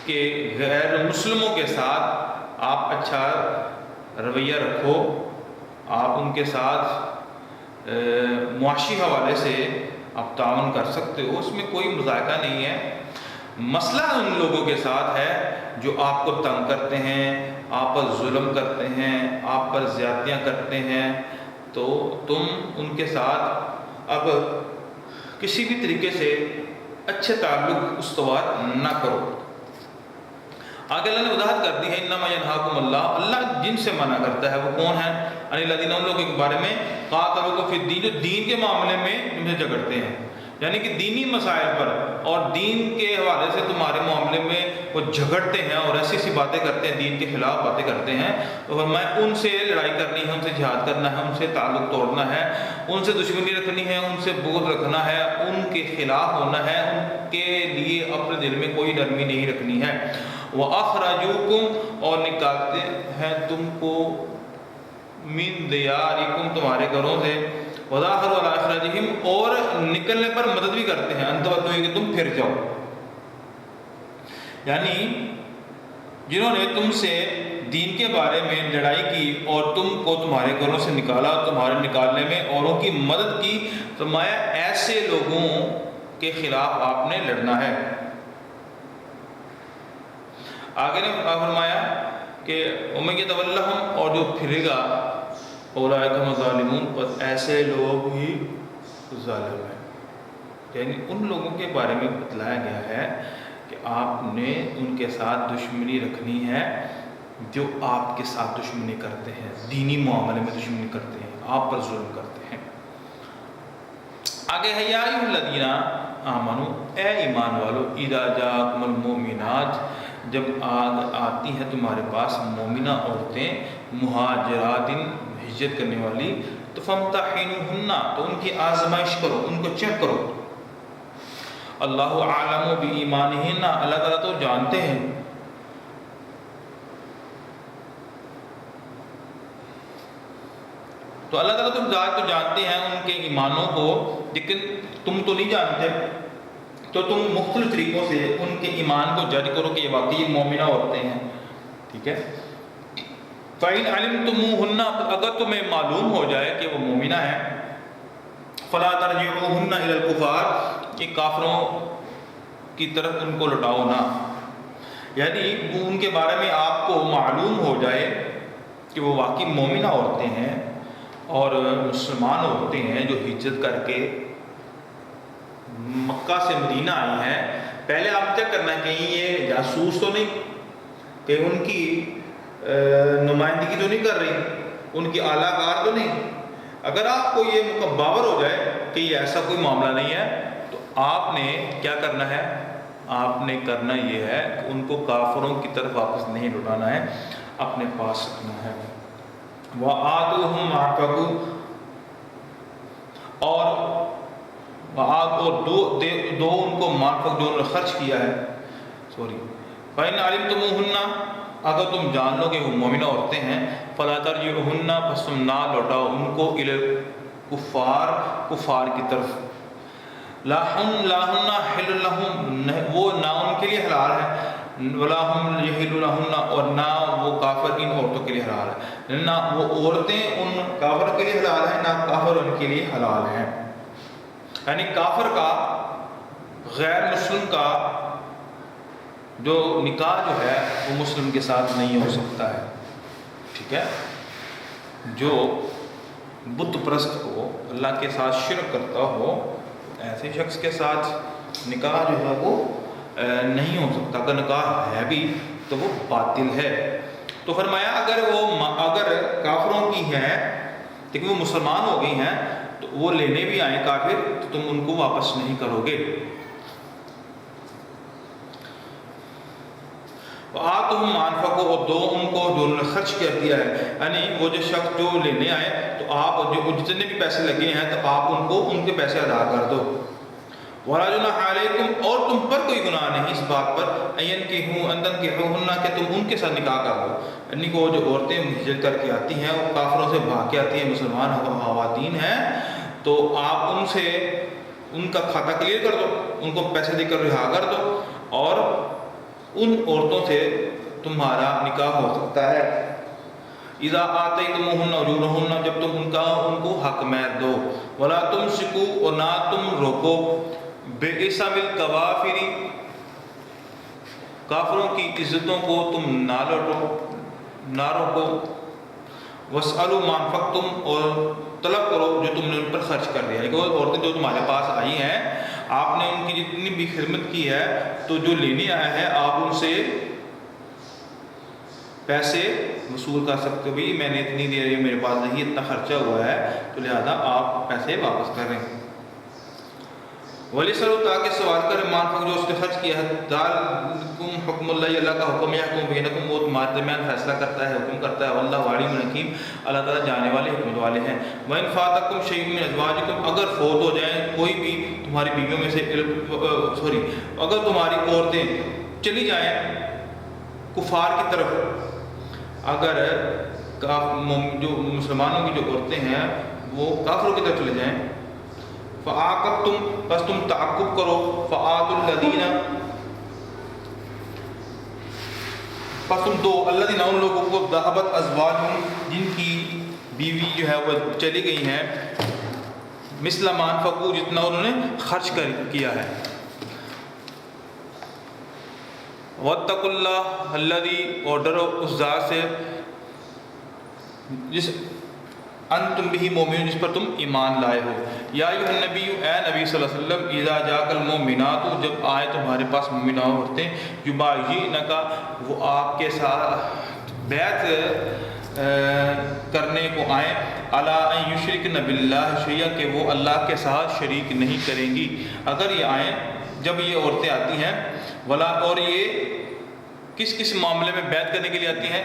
کہ غیر مسلموں کے ساتھ آپ اچھا رویہ رکھو، آپ ان کے ساتھ معاشی حوالے سے آپ تعاون کر سکتے ہو، اس میں کوئی مذائقہ نہیں ہے۔ مسئلہ ان لوگوں کے ساتھ ہے جو آپ کو تنگ کرتے ہیں، آپ پر ظلم کرتے ہیں، آپ پر زیادتیاں کرتے ہیں، تو تم ان کے ساتھ اب کسی بھی طریقے سے اچھے تعلق استوار نہ کرو۔ آگے اللہ نے وضاحت کر دی ہے انما ینہاکم اللہ جن سے منع کرتا ہے وہ کون ہے؟ عن الذین ان لوگوں کے بارے میں قاتلوکم فی الدین جو دین کے معاملے میں تم سے جھگڑتے ہیں، یعنی کہ دینی مسائل پر اور دین کے حوالے سے تمہارے معاملے میں وہ جھگڑتے ہیں اور ایسی سی باتیں کرتے ہیں، دین کے خلاف باتیں کرتے ہیں، تو فرمایا ان سے لڑائی کرنی ہے، ان سے جہاد کرنا ہے، ان سے تعلق توڑنا ہے، ان سے دشمنی رکھنی ہے، ان سے بغض رکھنا ہے، ان کے خلاف ہونا ہے، ان کے لیے اپنے دل میں کوئی نرمی نہیں رکھنی ہے۔ وَأَخْرَجُوكُمْ اور نکالتے ہیں تم کو من دیارکم تمہارے گھروں سے، وَظَاهَرُوا عَلَىٰ إِخْرَاجِهِمْ اور نکلنے پر مدد بھی کرتے ہیں، انتوتوئی کہ تم پھر جاؤ، یعنی جنہوں نے تم سے دین کے بارے میں لڑائی کی اور تم کو تمہارے گھروں سے نکالا، تمہارے نکالنے میں اوروں کی مدد کی، فرمایا ایسے لوگوں کے خلاف آپ نے لڑنا ہے۔ آگے نے فرمایا کہ وَمَن يَتَوَلَّهُمْ اور جو پھرے گا اولئک هم الظالمون بس ایسے لوگ ہی ظالم ہیں، یعنی ان لوگوں کے بارے میں بتلایا گیا ہے کہ آپ نے ان کے ساتھ دشمنی رکھنی ہے جو آپ کے ساتھ دشمنی کرتے ہیں، دینی معاملے میں دشمنی کرتے ہیں، آپ پر ظلم کرتے ہیں۔ آگے ہے یا ایھا الذین آمنو اے ایمان والو اذا جاءکم المؤمنات جب آتی ہیں تمہارے پاس مومنہ عورتیں مہاجرات ہجرت کرنے والی تو فامتحنوہن تو ان کی آزمائش کرو، ان کو چیک کرو۔ اللہ اعلم بایمانہن اللہ تعالیٰ تو جانتے ہیں تو اللہ تعالیٰ تو جانتے ہیں ان کے ایمانوں کو، لیکن تم تو نہیں جانتے، تو تم مختلف طریقوں سے ان کے ایمان کو جج کرو کہ یہ واقعی مومنہ عورتیں ہیں، ٹھیک ہے۔ فَإِنْ عَلِمْتُمُوهُنَّ اگر تمہیں معلوم ہو جائے کہ وہ مومنہ ہیں، فَلَا تَرْجِعُوهُنَّ إِلَى الْكُفَّارِ کہ کافروں کی طرف ان کو لوٹاؤ نہ، یعنی ان کے بارے میں آپ کو معلوم ہو جائے کہ وہ واقعی مومنہ عورتیں ہیں اور مسلمان عورتیں ہیں جو ہجرت کر کے مکہ سے مدینہ آئی ہیں، پہلے آپ چیک کرنا ہے کہیں یہ جاسوس تو نہیں، کہ ان کی نمائندگی تو نہیں کر رہی، ان کی اعلیٰ کار تو نہیں۔ اگر آپ کو یہ باور ہو جائے کہ یہ ایسا کوئی معاملہ نہیں ہے تو آپ نے کیا کرنا ہے، آپ نے کرنا یہ ہے کہ ان کو کافروں کی طرف واپس نہیں لوٹانا ہے، اپنے پاس رکھنا ہے۔ وَآتُوهُمْ مَا أَنفَقُوا، اور دو ان کو مانفق جو انہوں نے خرچ کیا ہے، فَإِنْ عَلِمْتُمُوهُنَّ، اگر تم جان لو کہ وہ مومنہ عورتیں ہیں، فَلَا تَرْجِعُوهُنَّ، پس تم نہ لوٹاؤ ان کو الکفار، کفار کی طرف، لا هن حل لهم، وہ نہ ان کے لیے حلال ہے، ولا هم يحل لهن، اور نہ وہ کافر ان عورتوں کے لیے حلال ہے، نہ وہ عورتیں ان کافر کے لیے حلال ہیں، نہ کافر ان کے لیے حلال ہیں۔ یعنی کافر کا، غیر مسلم کا جو نکاح جو ہے وہ مسلم کے ساتھ نہیں ہو سکتا ہے، ٹھیک ہے۔ جو بت پرست ہو، اللہ کے ساتھ شرک کرتا ہو، ایسے شخص کے ساتھ نکاح جو ہے وہ نہیں ہو سکتا، اگر نکاح ہے بھی تو وہ باطل ہے۔ تو فرمایا اگر کافروں کی ہے لیکن وہ مسلمان ہو گئی ہیں تو وہ لینے بھی آئیں کافر تو تم ان کو واپس نہیں کرو گے۔ وَآتُوهُمْ مَا أَنفَقُوا، اور دو ان کو جو انہوں نے خرچ کر دیا ہے، یعنی وہ جو شخص جو لینے آئے تو آپ جو جتنے بھی پیسے لگے ہیں تو آپ ان کو ان کے پیسے ادا کر دو۔ وَلَا جُنَاحَ عَلَيْكُمْ، اور تم پر کوئی گناہ نہیں اس بات پر، أَن تَنكِحُوهُنَّ، کہ تم ان کے ساتھ نکاح کر دو، یعنی کہ وہ جو عورتیں ہجرت کر کے آتی ہیں، وہ کافروں سے بھاگ کے آتی ہیں، مسلمان خواتین ہیں، تو آپ ان سے ان کا کھاتا کلیئر کر دو، ان کو پیسے دے کر رہا کر دو، اور ان عورتوں سے تمہارا نکاح ہو سکتا ہے۔ اذا آتیتموہن اجورہن، جب تم ان کو حق مہر دو، ولا تمسکوا، اور نہ تم روکو، بِإِثْمِ الْكَوَافِرِ، کافروں کی عزتوں کو تم نہ روکو، وَاسْأَلُوا مَا أَنفَقْتُمْ، اور طلب کرو جو تم نے ان پر خرچ کر دیا، یعنی وہ عورتیں جو تمہارے پاس آئی ہیں، آپ نے ان کی جتنی بھی خدمت کی ہے تو جو لینے آئے ہیں آپ ان سے پیسے وصول کر سکتے ہو، بھئی میں نے اتنی دیر میرے پاس نہیں، اتنا خرچہ ہوا ہے تو لہذا آپ پیسے واپس کریں۔ وَلِسَلُوا، تاکہ سوال کریں، مانفق جو اس نے خرچ کیا ہے، ذَلِکُمْ حُکْمُ اللَّهِ، اللہ کا حکم، یحکم بینکم، وہ تمہارے درمیان فیصلہ کرتا ہے، حکم کرتا ہے، واللہ علیم حکیم، اللہ تعالیٰ جانے والے حکمت والے ہیں۔ وَإِنْ فَاتَکُمْ شَیْءٌ مِنْ أَزْوَاجِکُمْ، اگر فوت ہو جائیں کوئی بھی تمہاری بیویوں میں سے اگر تمہاری عورتیں چلی جائیں کفار کی طرف، اگر جو مسلمانوں کی جو عورتیں ہیں وہ کافروں کی طرف چلے جائیں، فَعَاقَبْتُمْ، بس تم تعقب کرو، فَآتُوا الَّذِينَ، بس تم دو، الَّذِينَ، ان لوگوں کو، ذَهَبَتْ أَزْوَاجُهُمْ، جن کی بیوی جو ہے وہ چلی گئی ہیں، مِثْلَ مَا أَنفَقُوا، جتنا انہوں نے خرچ کیا ہے، وَاتَّقُوا اللَّهَ الَّذِي، اور ڈرو اس ذات سے جس انتم بھی مومنون، جس پر تم ایمان لائے ہو۔ یا ایھا النبی، اے نبی صلی اللہ علیہ وسلم، اذا جاءک المؤمنات، جب آئے تمہارے پاس مومنہ عورتیں، یبایعنک، وہ آپ کے ساتھ بیعت کرنے کو آئیں، علی ان یشرکن باللہ شیئا، کہ وہ اللہ کے ساتھ شریک نہیں کریں گی۔ اگر یہ آئیں، جب یہ عورتیں آتی ہیں، ولا، اور یہ کس معاملے میں بیعت کرنے کے لیے آتی ہیں،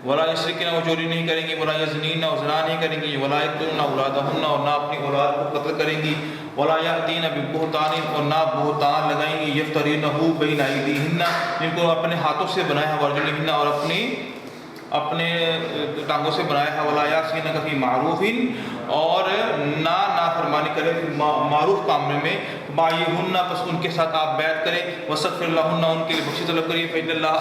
ولا یشرکن، وہ چوری نہیں کریں گی، ولا یزنین، اور زنا نہیں کریں گی، ولا یقتلن اولادہن، اور نہ اپنی اولاد کو قتل کریں گی، ولا یأتین ببہتان، اور نہ بہتان لگائیں گی، یفترینہ بین ایدیہن، جن کو اپنے ہاتھوں سے بنایا ہے، وارجلہن، اور اپنے ٹانگوں سے بنایا ہے، ولا یعصینک فی معروف، اور نہ نافرمانی کرے معروف کام میں، بایعہن، پس ان کے ساتھ آپ بیعت کریں، واستغفر لہن، ان کے لیے بخشش طلب کریے، فإن اللہ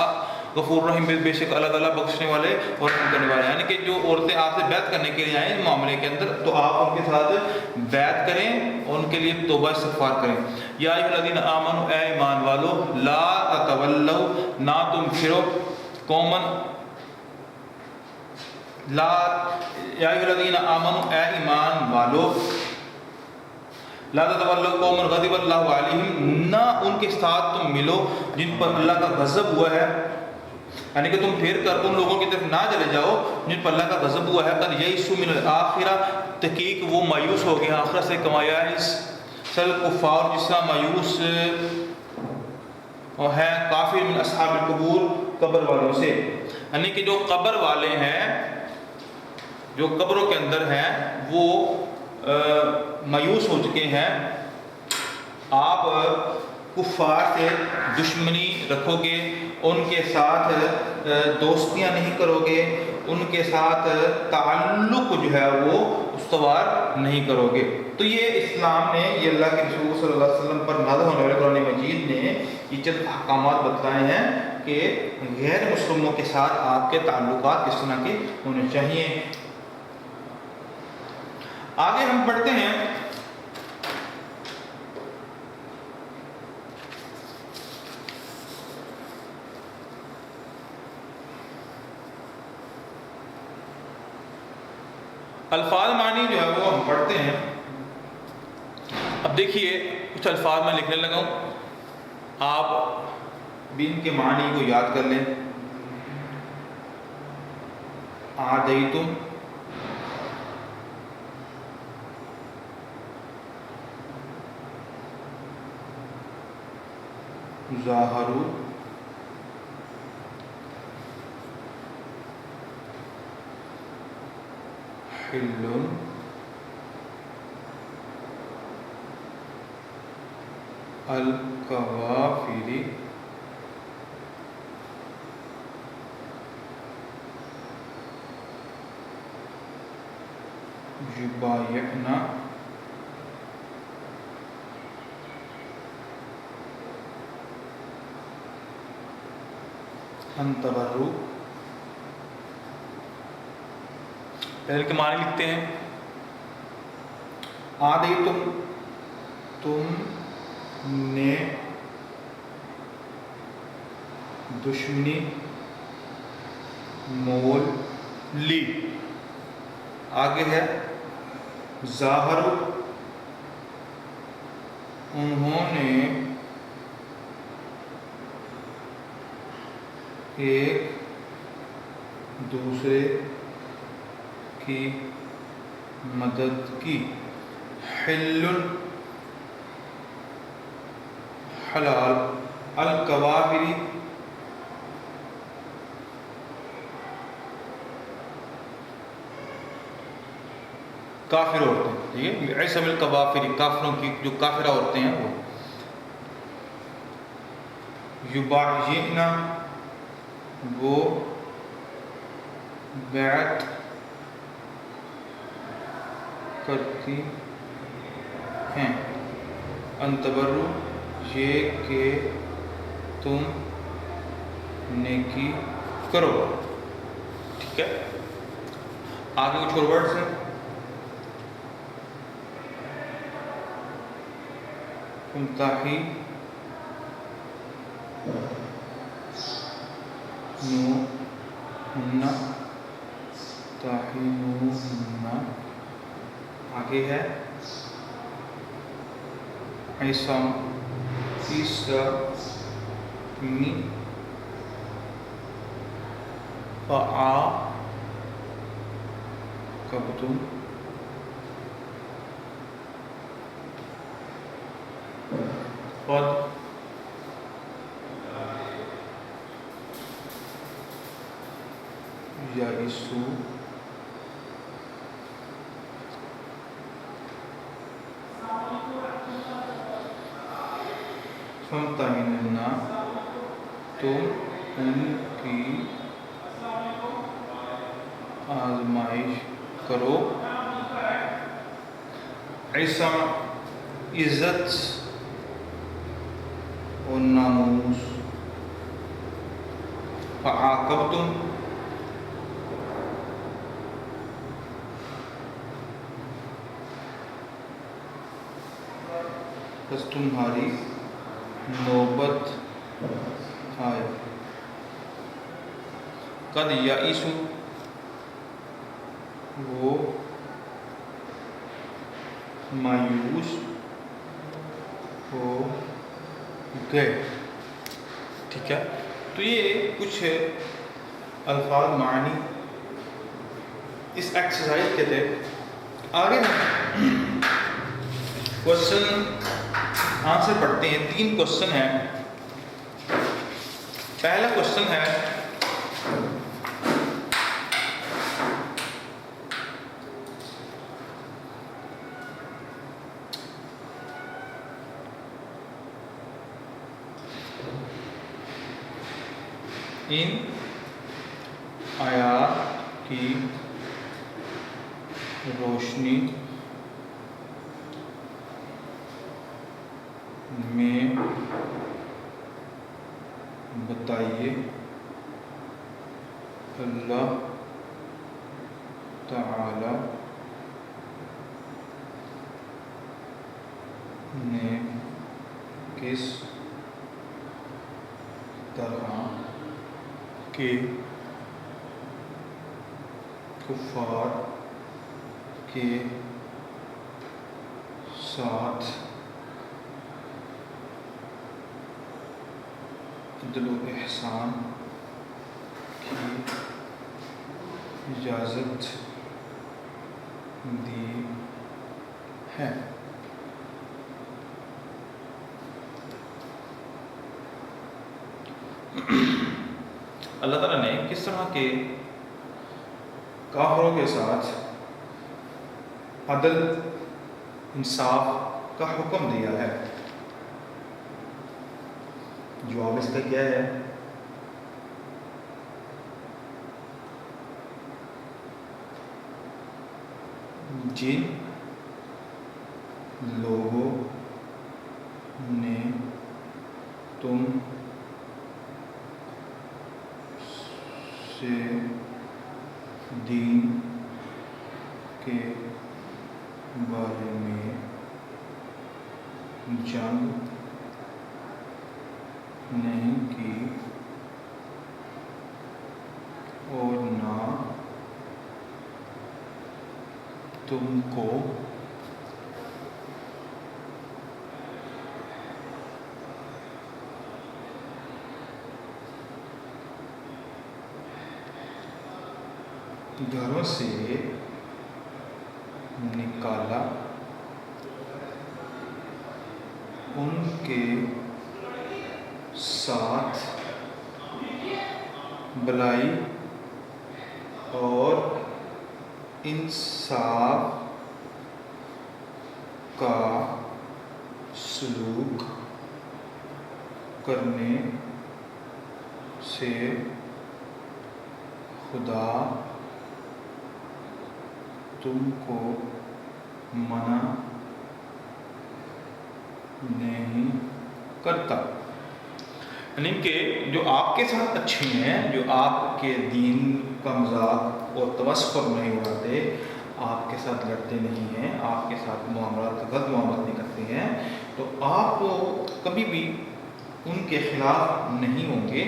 غفور رحیم، بے شک اللہ تعالیٰ بخشنے والے اور رحم کرنے والے، یعنی کہ جو عورتیں آپ سے بیعت کرنے کے لیے آئیں اس معاملے کے اندر تو آپ ان کے ساتھ بیعت کریں اور ان کے لیے توبہ استغفار کریں۔ یا ایھا الذین آمنوا، اے ایمان والو، لا تتولوا، نہ تم پھرو، قومن لا یا ایھا الذین آمنوا، اے ایمان والو، لا تتولوا قوما غضب اللہ علیہم، نہ ان کے ساتھ تم ملو جن پر اللہ کا غضب ہوا ہے، یعنی کہ تم پھر کر ان لوگوں کی طرف نہ چلے جاؤ جن پر اللہ کا غضب ہوا ہے، قد یئسوا من الآخرہ، تحقیق وہ مایوس ہو گئے آخرت سے، کما یئس الکفار، جس طرح مایوس ہے کافر من اصحاب القبور، قبر والوں سے، یعنی کہ جو قبر والے ہیں، جو قبروں کے اندر ہیں، وہ مایوس ہو چکے ہیں۔ آپ کفار سے دشمنی رکھو گے، ان کے ساتھ دوستیاں نہیں کرو گے، ان کے ساتھ تعلق جو ہے وہ استوار نہیں کرو گے۔ تو یہ اسلام نے، یہ اللہ کے رسول صلی اللہ علیہ وسلم پر نازل ہونے والے قرآن مجید نے یہ چند احکامات بتلائے ہیں کہ غیر مسلموں کے ساتھ آپ کے تعلقات کس طرح کے ہونے چاہیے۔ آگے ہم پڑھتے ہیں الفاظ معنی جو ہے وہ ہم پڑھتے ہیں۔ اب دیکھیے کچھ الفاظ میں لکھنے لگا ہوں، آپ بھی ان کے معنی کو یاد کر لیں۔ عادیتم، ظاہروا، حل، الکوافر، یبایعنا، ان تبروا۔ پہلے کے معنی لکھتے ہیں۔ عادیتم، تم نے دشمنی مول لی۔ آگے ہے ظاہر، انہوں نے ایک دوسرے کی مدد کی۔ حل، حلال، الکوافر، کافر عورتیں، ٹھیک ہے، عصم الکوافر، کافروں کی جو کافرہ عورتیں ہیں وہ۔ یبایعنا، وہ بیعت کرتی ہیں۔ ان تبروا، یہ کہ تم نیکی کرو۔ ٹھیک ہے، آگے کچھ اور ورڈز ہیں۔ تمتحی نو ہن، تحینوہن۔ آگے ہے عصم، عصمی، فعاقبتم، قد یئسوا، فامتحنوہن، تم ان کی آزمائش کرو۔ عصم، عزت اور ناموس۔ فعاقبتم، بس تمہاری نوبت آئے۔ قد یئسوا، وہ مایوس ہو گئے. ٹھیک ہے, تو یہ کچھ الفاظ معنی اس ایکسرسائز کے تھے. آگے کوشچن آنسر پڑھتے ہیں. 3 کوشچن ہیں. پہلا کوشچن ہے ان آیات کی روشنی میں بتائیے اللہ تعالی نے کس طرح کے کفار کے ساتھ عدل و احسان کی اجازت دی ہے. اللہ تعالیٰ نے کس طرح کے کافروں کے ساتھ عدل انصاف کا حکم دیا ہے. جواب اس کا کیا ہے؟ جن لوگوں نے تم سے دین کے بارے میں جنگ نہیں کی اور نہ تم کو گھروں سے نکالا، ان کے ساتھ بھلائی اور انصاف کا سلوک کرنے سے خدا تم کو منع نہیں کرتا. یعنی کہ جو آپ کے ساتھ اچھے ہیں، جو آپ کے دین کا مذاق اور تمسخر نہیں اڑاتے، آپ کے ساتھ لڑتے نہیں ہیں، آپ کے ساتھ غلط معاملات نہیں کرتے ہیں، تو آپ کبھی بھی ان کے خلاف نہیں ہوں گے.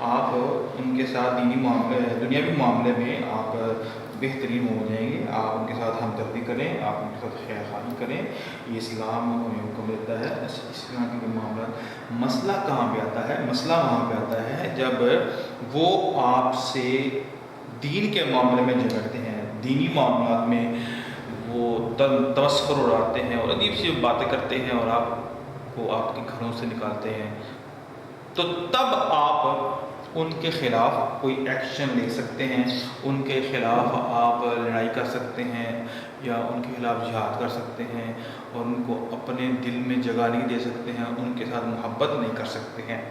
آپ ان کے ساتھ دنیاوی معاملے میں آپ بہترین ہو جائیں گے. آپ ان کے ساتھ ہمدردی کریں، آپ ان کے ساتھ خیر خواہی کریں. یہ اسلام ہمیں حکم دیتا ہے. اسلام کے معاملات مسئلہ کہاں پہ آتا ہے؟ مسئلہ وہاں پہ آتا ہے جب وہ آپ سے دین کے معاملے میں جھگڑتے ہیں، دینی معاملات میں وہ تمسخر اڑاتے ہیں اور عجیب سی باتیں کرتے ہیں اور آپ کو آپ کے گھروں سے نکالتے ہیں، تو تب آپ ان کے خلاف کوئی ایکشن لے سکتے ہیں، ان کے خلاف آپ لڑائی کر سکتے ہیں یا ان کے خلاف جہاد کر سکتے ہیں اور ان کو اپنے دل میں جگہ نہیں دے سکتے ہیں، ان کے ساتھ محبت نہیں کر سکتے ہیں.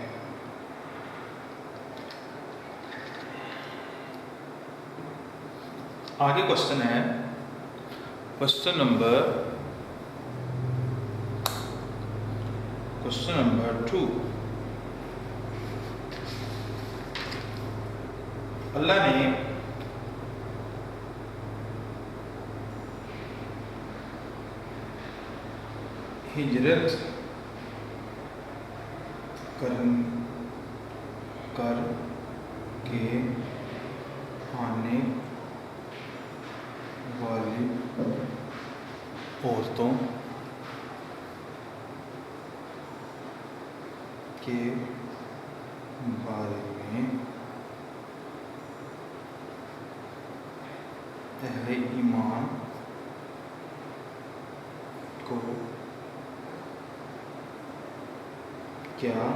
آگے کوشچن ہے، کوشچن نمبر 2. اللہ نے ہجرت کر کے آنے عورتوں کے بارے میں اہل ایمان کو کیا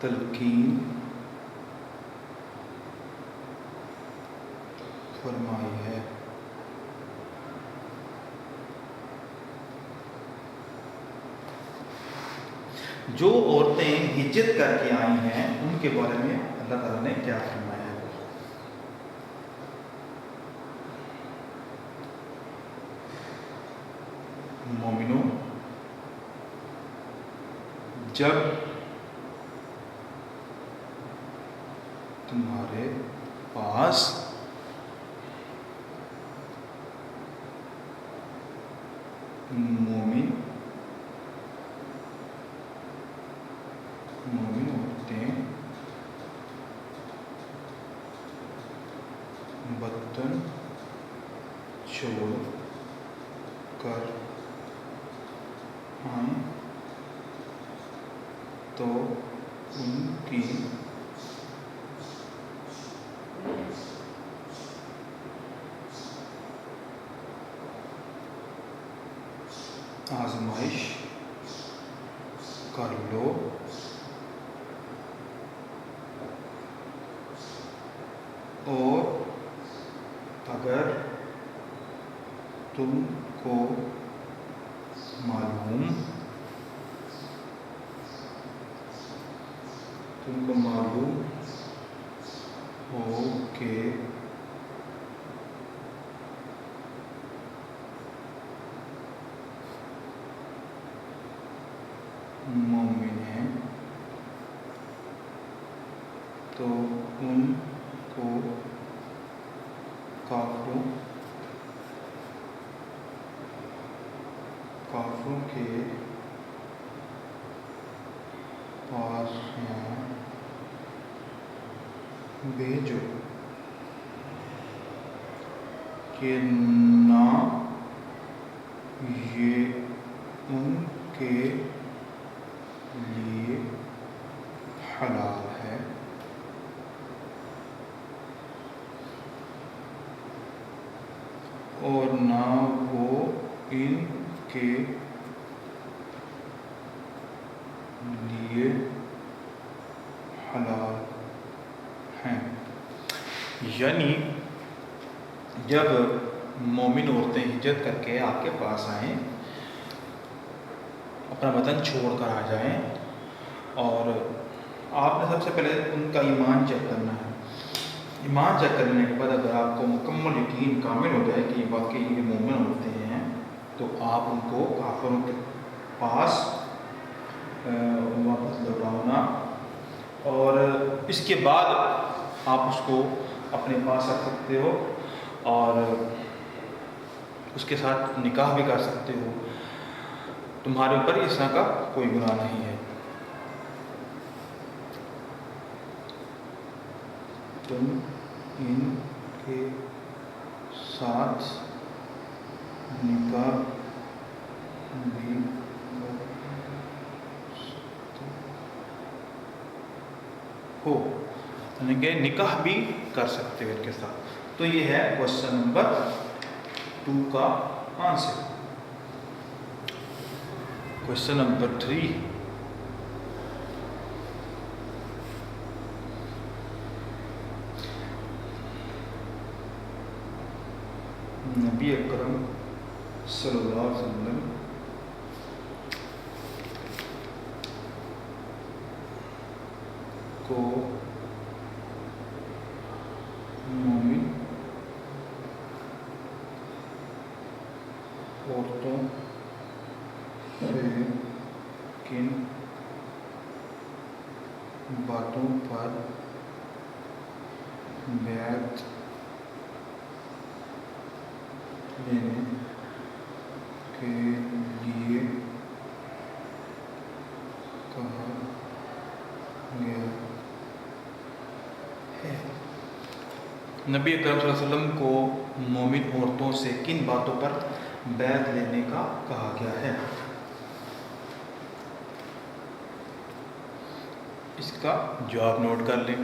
تلقین فرمائی ہے؟ جو عورتیں ہجرت کر کے آئی ہیں ان کے بارے میں اللہ تعالیٰ نے کیا فرمایا ہے؟ مومنوں، جب تمہارے پاس مومن عورتیں وطن چھوڑ کر آئیں تو ان کی آزمائش کر لو، اور اگر تم کو معلوم ہو کہ مومن ہیں تو ان کو کافروں کے پاس نہ بھیجو کہ نہ یہ ان کے لیے حلال ہے اور نہ وہ ان کے لیے حلال ہیں۔ یعنی جب مومن عورتیں ہجرت کر کے آپ کے پاس آئیں، اپنا وطن چھوڑ کر آ جائیں، اور آپ نے سب سے پہلے ان کا ایمان چیک کرنا ہے۔ ایمان چیک کرنے کے بعد اگر آپ کو مکمل یقین کامل ہو جائے کہ واقعی یہ مومن ہوتے ہیں، تو آپ ان کو کافروں کے پاس واپس لوٹانا، اور اس کے بعد آپ اس کو اپنے پاس رکھ سکتے ہو اور اس کے ساتھ نکاح بھی کر سکتے ہو۔ تمہارے اوپر اس طرح کا کوئی گناہ نہیں ہے۔ تم ان کے ساتھ نکاح بھی ہو، یعنی کہ نکاح بھی کر سکتے ہو ان کے ساتھ۔ تو یہ ہے کوشچن نمبر 2 کا آنسر۔ کوشچن نمبر 3، نبی اکرم صلی اللہ علیہ وسلم کو مومن عورتوں سے کن باتوں پر بیعت لینے کے لیے کہا گیا ہے؟ نبی اکرم صلی اللہ علیہ وسلم کو مومن عورتوں سے کن باتوں پر بیعت لینے کا کہا گیا ہے؟ اس کا جواب نوٹ کر لیں۔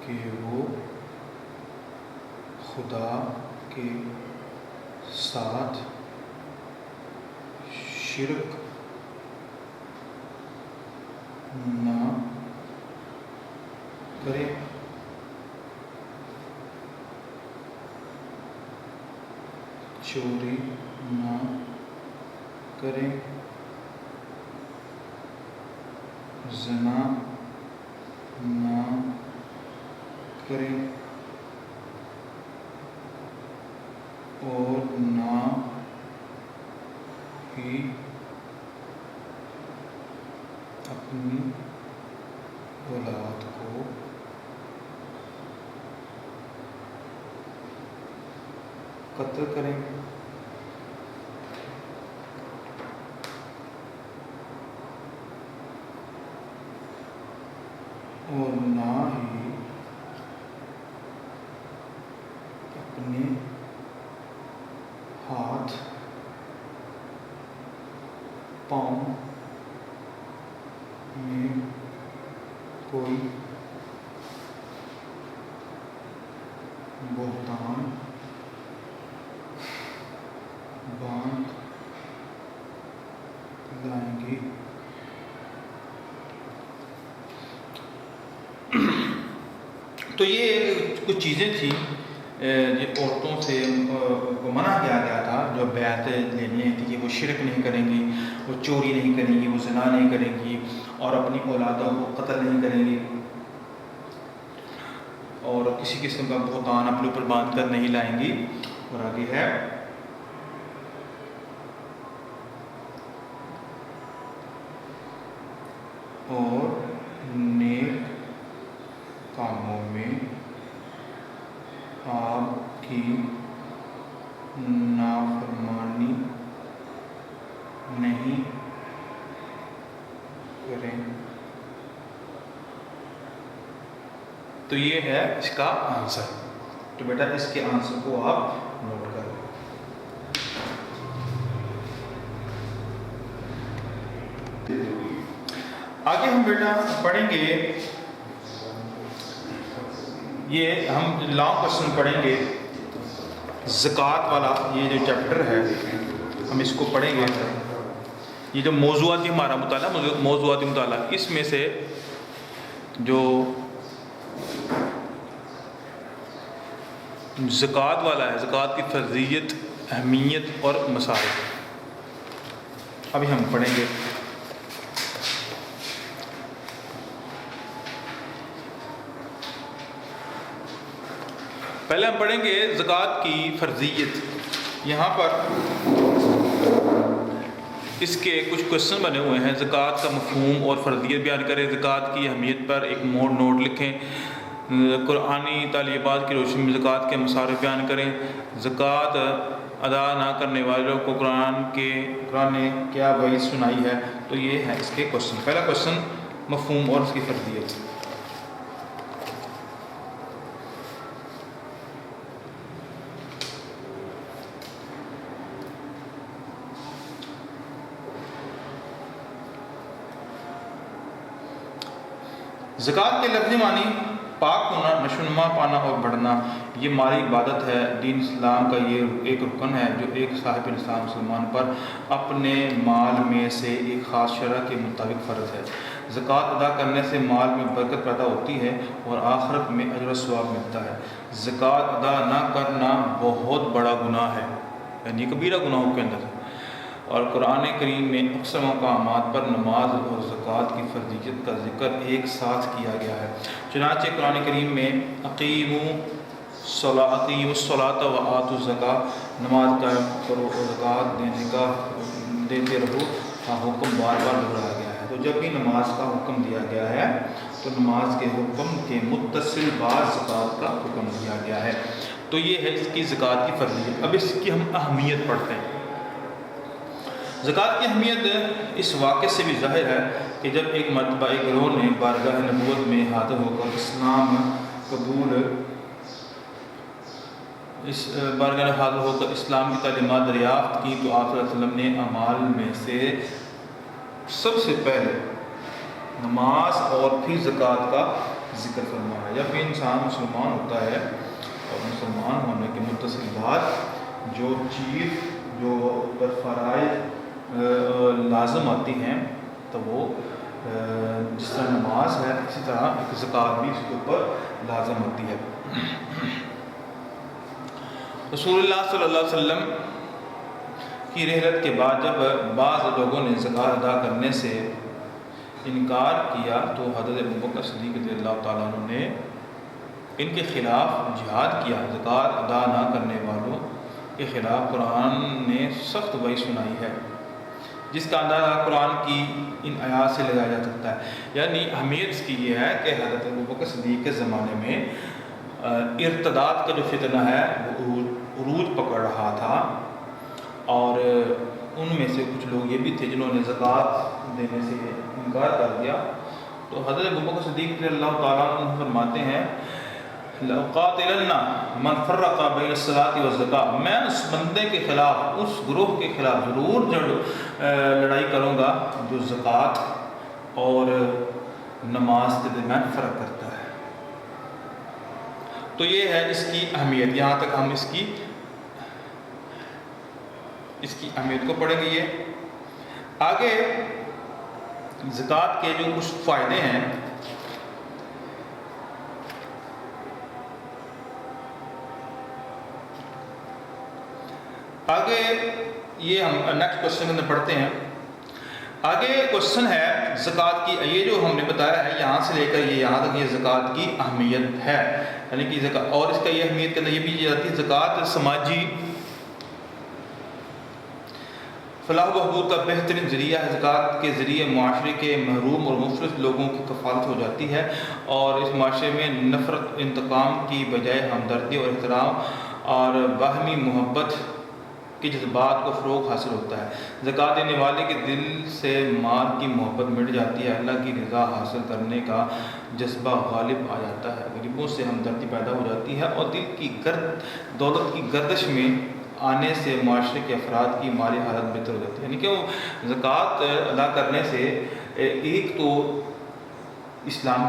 کہ وہ خدا کے ساتھ شرک نہ کرے، چوری نہ کرے، زنا نہ کرے، اور نہ ہی اپنی اولاد کو قتل کریں، اور نہ ہی اپنے ہاتھ پاؤں میں کوئی بہتان باندھ لائیں گے۔ تو یہ کچھ چیزیں تھیں جو عورتوں سے کو منع کیا گیا تھا، جو بیعت لینی تھی، کہ وہ شرک نہیں کریں گی، وہ چوری نہیں کریں گی، وہ زنا نہیں کریں گی، اور اپنی اولادوں کو قتل نہیں کریں گی، اور کسی قسم کا بہتان اپنے اوپر باندھ کر نہیں لائیں گی۔ اور آگے ہے اور نیک کاموں میں آپ کی نافرمانی نہیں کریں۔ تو یہ ہے اس کا آنسر۔ تو بیٹا اس کے آنسر کو آپ نوٹ کر لیں۔ آگے ہم بیٹا پڑھیں گے، یہ ہم لانگ کوسچن پڑھیں گے، زکوٰۃ والا یہ جو چیپٹر ہے ہم اس کو پڑھیں گے۔ یہ جو موضوعاتی ہمارا مطالعہ، موضوعاتی مطالعہ، اس میں سے جو زکوٰۃ والا ہے، زکوٰۃ کی فرضیت، اہمیت اور مسائل ابھی ہم پڑھیں گے۔ پہلے ہم پڑھیں گے زکوٰۃ کی فرضیت۔ یہاں پر اس کے کچھ کوشچن بنے ہوئے ہیں۔ زکوٰۃ کا مفہوم اور فرضیت بیان کریں، زکوٰۃ کی اہمیت پر ایک نوٹ لکھیں، قرآنی تعلیمات کی روشنی میں زکوٰۃ کے مصارف بیان کریں، زکوٰۃ ادا نہ کرنے والوں کو قرآن نے کیا وعید سنائی ہے۔ تو یہ ہے اس کے کوشچن۔ پہلا کوشچن مفہوم اور اس کی فرضیت۔ زکوٰۃ کے لفظی معنی پاک ہونا، نشوونما پانا اور بڑھنا۔ یہ مالی عبادت ہے۔ دین اسلام کا یہ ایک رکن ہے جو ایک صاحب انسان مسلمان پر اپنے مال میں سے ایک خاص شرح کے مطابق فرض ہے۔ زکوٰۃ ادا کرنے سے مال میں برکت پیدا ہوتی ہے اور آخرت میں اجر و ثواب ملتا ہے۔ زکوٰۃ ادا نہ کرنا بہت بڑا گناہ ہے، یعنی کبیرہ گناہوں کے اندر۔ اور قرآن کریم میں اکثر مقامات پر نماز اور زکوٰۃ کی فرضیت کا ذکر ایک ساتھ کیا گیا ہے۔ چنانچہ قرآن کریم میں اقیموا الصلاۃ وآتوا الزکاۃ، نماز قائم کرو اور زکوٰۃ دیتے رہو کا حکم بار بار دہرایا گیا ہے۔ تو جب بھی نماز کا حکم دیا گیا ہے تو نماز کے حکم کے متصل بعد زکوٰۃ کا حکم دیا گیا ہے۔ تو یہ ہے اس کی زکوٰۃ کی فرضیت۔ اب اس کی ہم اہمیت پڑھتے ہیں۔ زکوٰۃ کی اہمیت اس واقعے سے بھی ظاہر ہے کہ جب ایک مرتبہ ایک گروہ نے بارگاہ نبوت میں حاضر ہو کر اسلام کی تعلیمات دریافت کی تو آپ صلی اللہ علیہ وسلم نے اعمال میں سے سب سے پہلے نماز اور پھر زکوٰۃ کا ذکر فرمایا۔ جب بھی انسان مسلمان ہوتا ہے اور مسلمان ہونے کے متصل بعد جو پر فرائض لازم آتی ہیں تو وہ جس طرح نماز ہے اسی طرح زکوٰۃ بھی اس کے اوپر لازم آتی ہے۔ رسول اللہ صلی اللہ علیہ وسلم کی رحلت کے بعد جب بعض لوگوں نے زکوٰۃ ادا کرنے سے انکار کیا تو حضرت ابوبکر صدیق رضی اللہ تعالیٰ عنہ نے ان کے خلاف جہاد کیا۔ زکوٰۃ ادا نہ کرنے والوں کے خلاف قرآن نے سخت وعید سنائی ہے، جس کا اندازہ قرآن کی ان آیات سے لگایا جا سکتا ہے۔ یعنی اہمیت اس کی یہ ہے کہ حضرت ابوبکر صدیق کے زمانے میں ارتداد کا جو فتنہ ہے وہ عروج پکڑ رہا تھا، اور ان میں سے کچھ لوگ یہ بھی تھے جنہوں نے زکوٰۃ دینے سے انکار کر دیا۔ تو حضرت ابوبکر صدیق رضی اللہ تعالیٰ عنہ فرماتے ہیں لَأُقَاتِلَنَّ مَنْ فَرَّقَ بَيْنَ الصَّلَاةِ وَالزَّكَاةِ، میں اس بندے کے خلاف، اس گروہ کے خلاف ضرور لڑائی کروں گا جو زکوٰۃ اور نماز کے درمیان فرق کرتا ہے۔ تو یہ ہے اس کی اہمیت، یہاں تک ہم اس کی اہمیت کو پڑھیں گے۔ یہ آگے زکوٰۃ کے جو کچھ فائدے ہیں، آگے یہ ہم نیکسٹ کوشچن کے اندر پڑھتے ہیں۔ آگے کوشچن ہے زکوٰۃ کی، یہ جو ہم نے بتایا ہے یہاں سے لے کر یہ یہاں تک یہ زکوٰۃ کی اہمیت ہے، یعنی کہ زکوٰۃ، اور اس کا یہ اہمیت کے اندر یہ بھی جاتی ہے زکوٰۃ سماجی فلاح و بہبود کا بہترین ذریعہ ہے۔ زکوٰۃ کے ذریعے معاشرے کے محروم اور مفلس لوگوں کی کفالت ہو جاتی ہے، اور اس معاشرے میں نفرت انتقام کی بجائے ہمدردی اور احترام اور باہمی محبت کے جذبات کو فروغ حاصل ہوتا ہے۔ زکوٰۃ دینے والے کے دل سے مال کی محبت مٹ جاتی ہے، اللہ کی رضا حاصل کرنے کا جذبہ غالب آ جاتا ہے، غریبوں سے ہمدردی پیدا ہو جاتی ہے، اور دل کی دولت کی گردش میں آنے سے معاشرے کے افراد کی مالی حالت بہتر ہو جاتی ہے۔ یعنی کہ وہ زکوٰۃ ادا کرنے سے ایک تو اسلام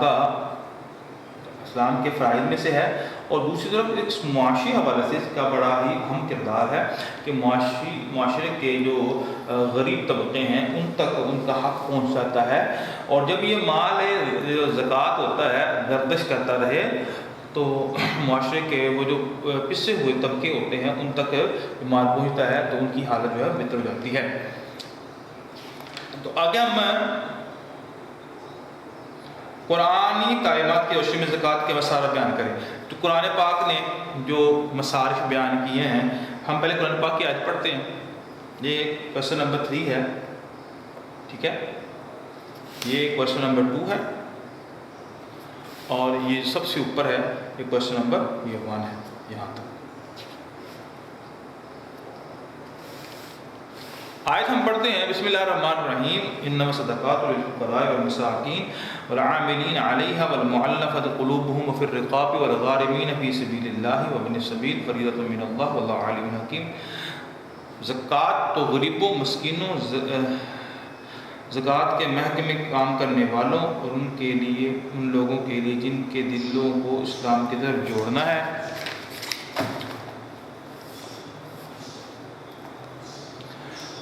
کے فرائض میں سے ہے، اور دوسری طرف ایک معاشی حوالے سے اس کا بڑا ہی اہم کردار ہے کہ معاشرے کے جو غریب طبقے ہیں ان تک ان کا حق پہنچ جاتا ہے، اور جب یہ مال زکوٰۃ ہوتا ہے گردش کرتا رہے تو معاشرے کے وہ جو پسے ہوئے طبقے ہوتے ہیں ان تک مال پہنچتا ہے تو ان کی حالت جو ہے بہتر ہو جاتی ہے۔ تو آگے ہم قرآنی تعلیمات کی روشنی میں زکوٰۃ کے مصارف بیان کریں۔ تو قرآن پاک نے جو مصارف بیان کیے ہیں، ہم پہلے قرآن پاک کی آیت پڑھتے ہیں۔ یہ کویسچن نمبر 3 ہے، ٹھیک ہے، یہ کویسچن نمبر 2 ہے، اور یہ سب سے اوپر ہے یہ کویسچن نمبر 1 ہے یہاں تک۔ آیت ہم پڑھتے ہیں، بسم اللہ الرحمن الرحیم، انما الصدقات للفقراء والمساکین والعاملین علیہا والمعلفۃ قلوبہم وفی الرقاب والغارمین فی سبیل اللہ وابن السبیل فریضۃ من اللہ واللہ علیم حکیم۔ زکوٰۃ تو غریبوں، مسکینوں، زکوٰۃ کے محکمے میں کام کرنے والوں اور ان لوگوں کے لیے جن کے دلوں کو اسلام کی طرف جوڑنا ہے۔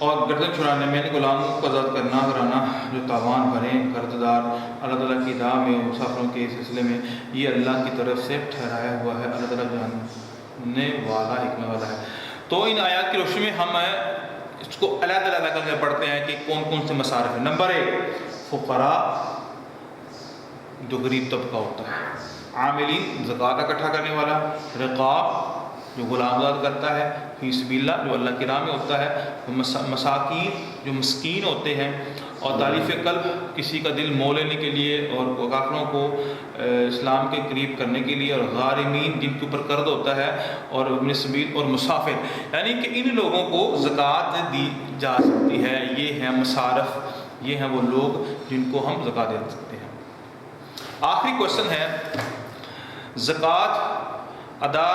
اور گردن چھڑانے میں غلاموں کو آزاد کرنا کرانا جو تاوان بھرے قرضدار اللہ تعالیٰ کی راہ میں مسافروں کے سلسلے میں، یہ اللہ کی طرف سے ٹھہرایا ہوا ہے، اللہ تعالیٰ جاننے والا حکمت والا ہے۔ تو ان آیات کی روشنی میں ہم اس کو علیحدہ کر کے پڑھتے ہیں کہ کون کون سے مصارف ہیں۔ نمبر 1 فقراء جو غریب طبقہ ہوتا ہے، عاملین زکوٰۃ اکٹھا کرنے والا، رقاب جو غلام آزاد کرتا ہے، فی سبیل اللہ جو اللہ کی راہ میں ہوتا ہے، مساکین جو مسکین ہوتے ہیں، اور تعریف قلب کسی کا دل مول لینے کے لیے اور کافروں کو اسلام کے قریب کرنے کے لیے، اور غارمین جن کے اوپر قرض ہوتا ہے، اور ابن سبیل اور مسافر، یعنی کہ ان لوگوں کو زکوٰۃ دی جا سکتی ہے۔ یہ ہیں مصارف، یہ ہیں وہ لوگ جن کو ہم زکوٰۃ دے سکتے ہیں۔ آخری کوشچن ہے، زکوٰۃ ادا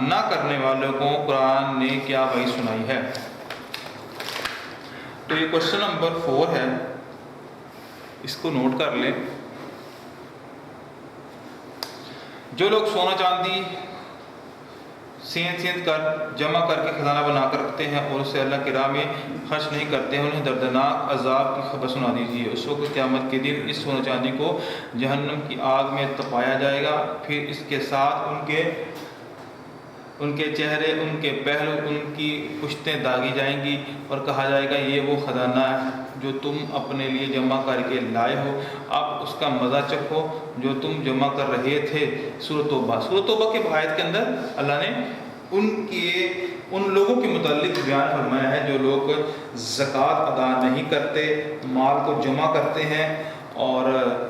نہ کرنے والوں کو قرآن نے کیا وعید سنائی ہے؟ تو یہ کوشچن نمبر 4 ہے، اس کو نوٹ کر لیں۔ جو لوگ سونا چاندی سینت کر جمع کر کے خزانہ بنا کر رکھتے ہیں اور اسے اللہ کی راہ میں خرچ نہیں کرتے ہیں، انہیں دردناک عذاب کی خبر سنا دیجیے۔ اس وقت قیامت کے دن اس سونا چاندی کو جہنم کی آگ میں تپایا جائے گا، پھر اس کے ساتھ ان کے چہرے، ان کے پہلو، ان کی پشتیں داغی جائیں گی، اور کہا جائے گا یہ وہ خزانہ ہے جو تم اپنے لیے جمع کر کے لائے ہو، اب اس کا مزہ چکھو جو تم جمع کر رہے تھے۔ سورۃ توبہ کے آیت کے اندر اللہ نے ان لوگوں کے متعلق بیان فرمایا ہے جو لوگ زکوٰۃ ادا نہیں کرتے، مال کو جمع کرتے ہیں اور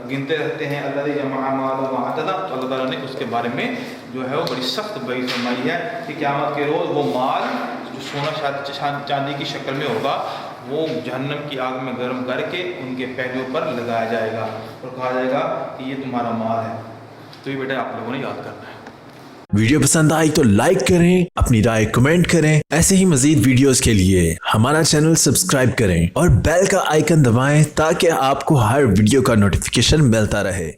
گنتے رہتے ہیں، اللہ جمع مال و عددا، تو اللہ تعالیٰ نے اس کے بارے میں جو ہے وہ بڑی سخت وعید فرمائی ہے کہ قیامت کے روز وہ مال جو سونا چاندی کی شکل میں ہوگا وہ جہنم کی آگ میں گرم کر کے ان کے پہلوؤں پر لگایا جائے گا اور کہا جائے گا کہ یہ تمہارا مال ہے۔ تو یہ بیٹا آپ لوگوں نے یاد کرنا ہے۔ ویڈیو پسند آئی تو لائک کریں، اپنی رائے کمنٹ کریں، ایسے ہی مزید ویڈیوز کے لیے ہمارا چینل سبسکرائب کریں اور بیل کا آئیکن دبائیں تاکہ آپ کو ہر ویڈیو کا نوٹیفیکیشن ملتا رہے۔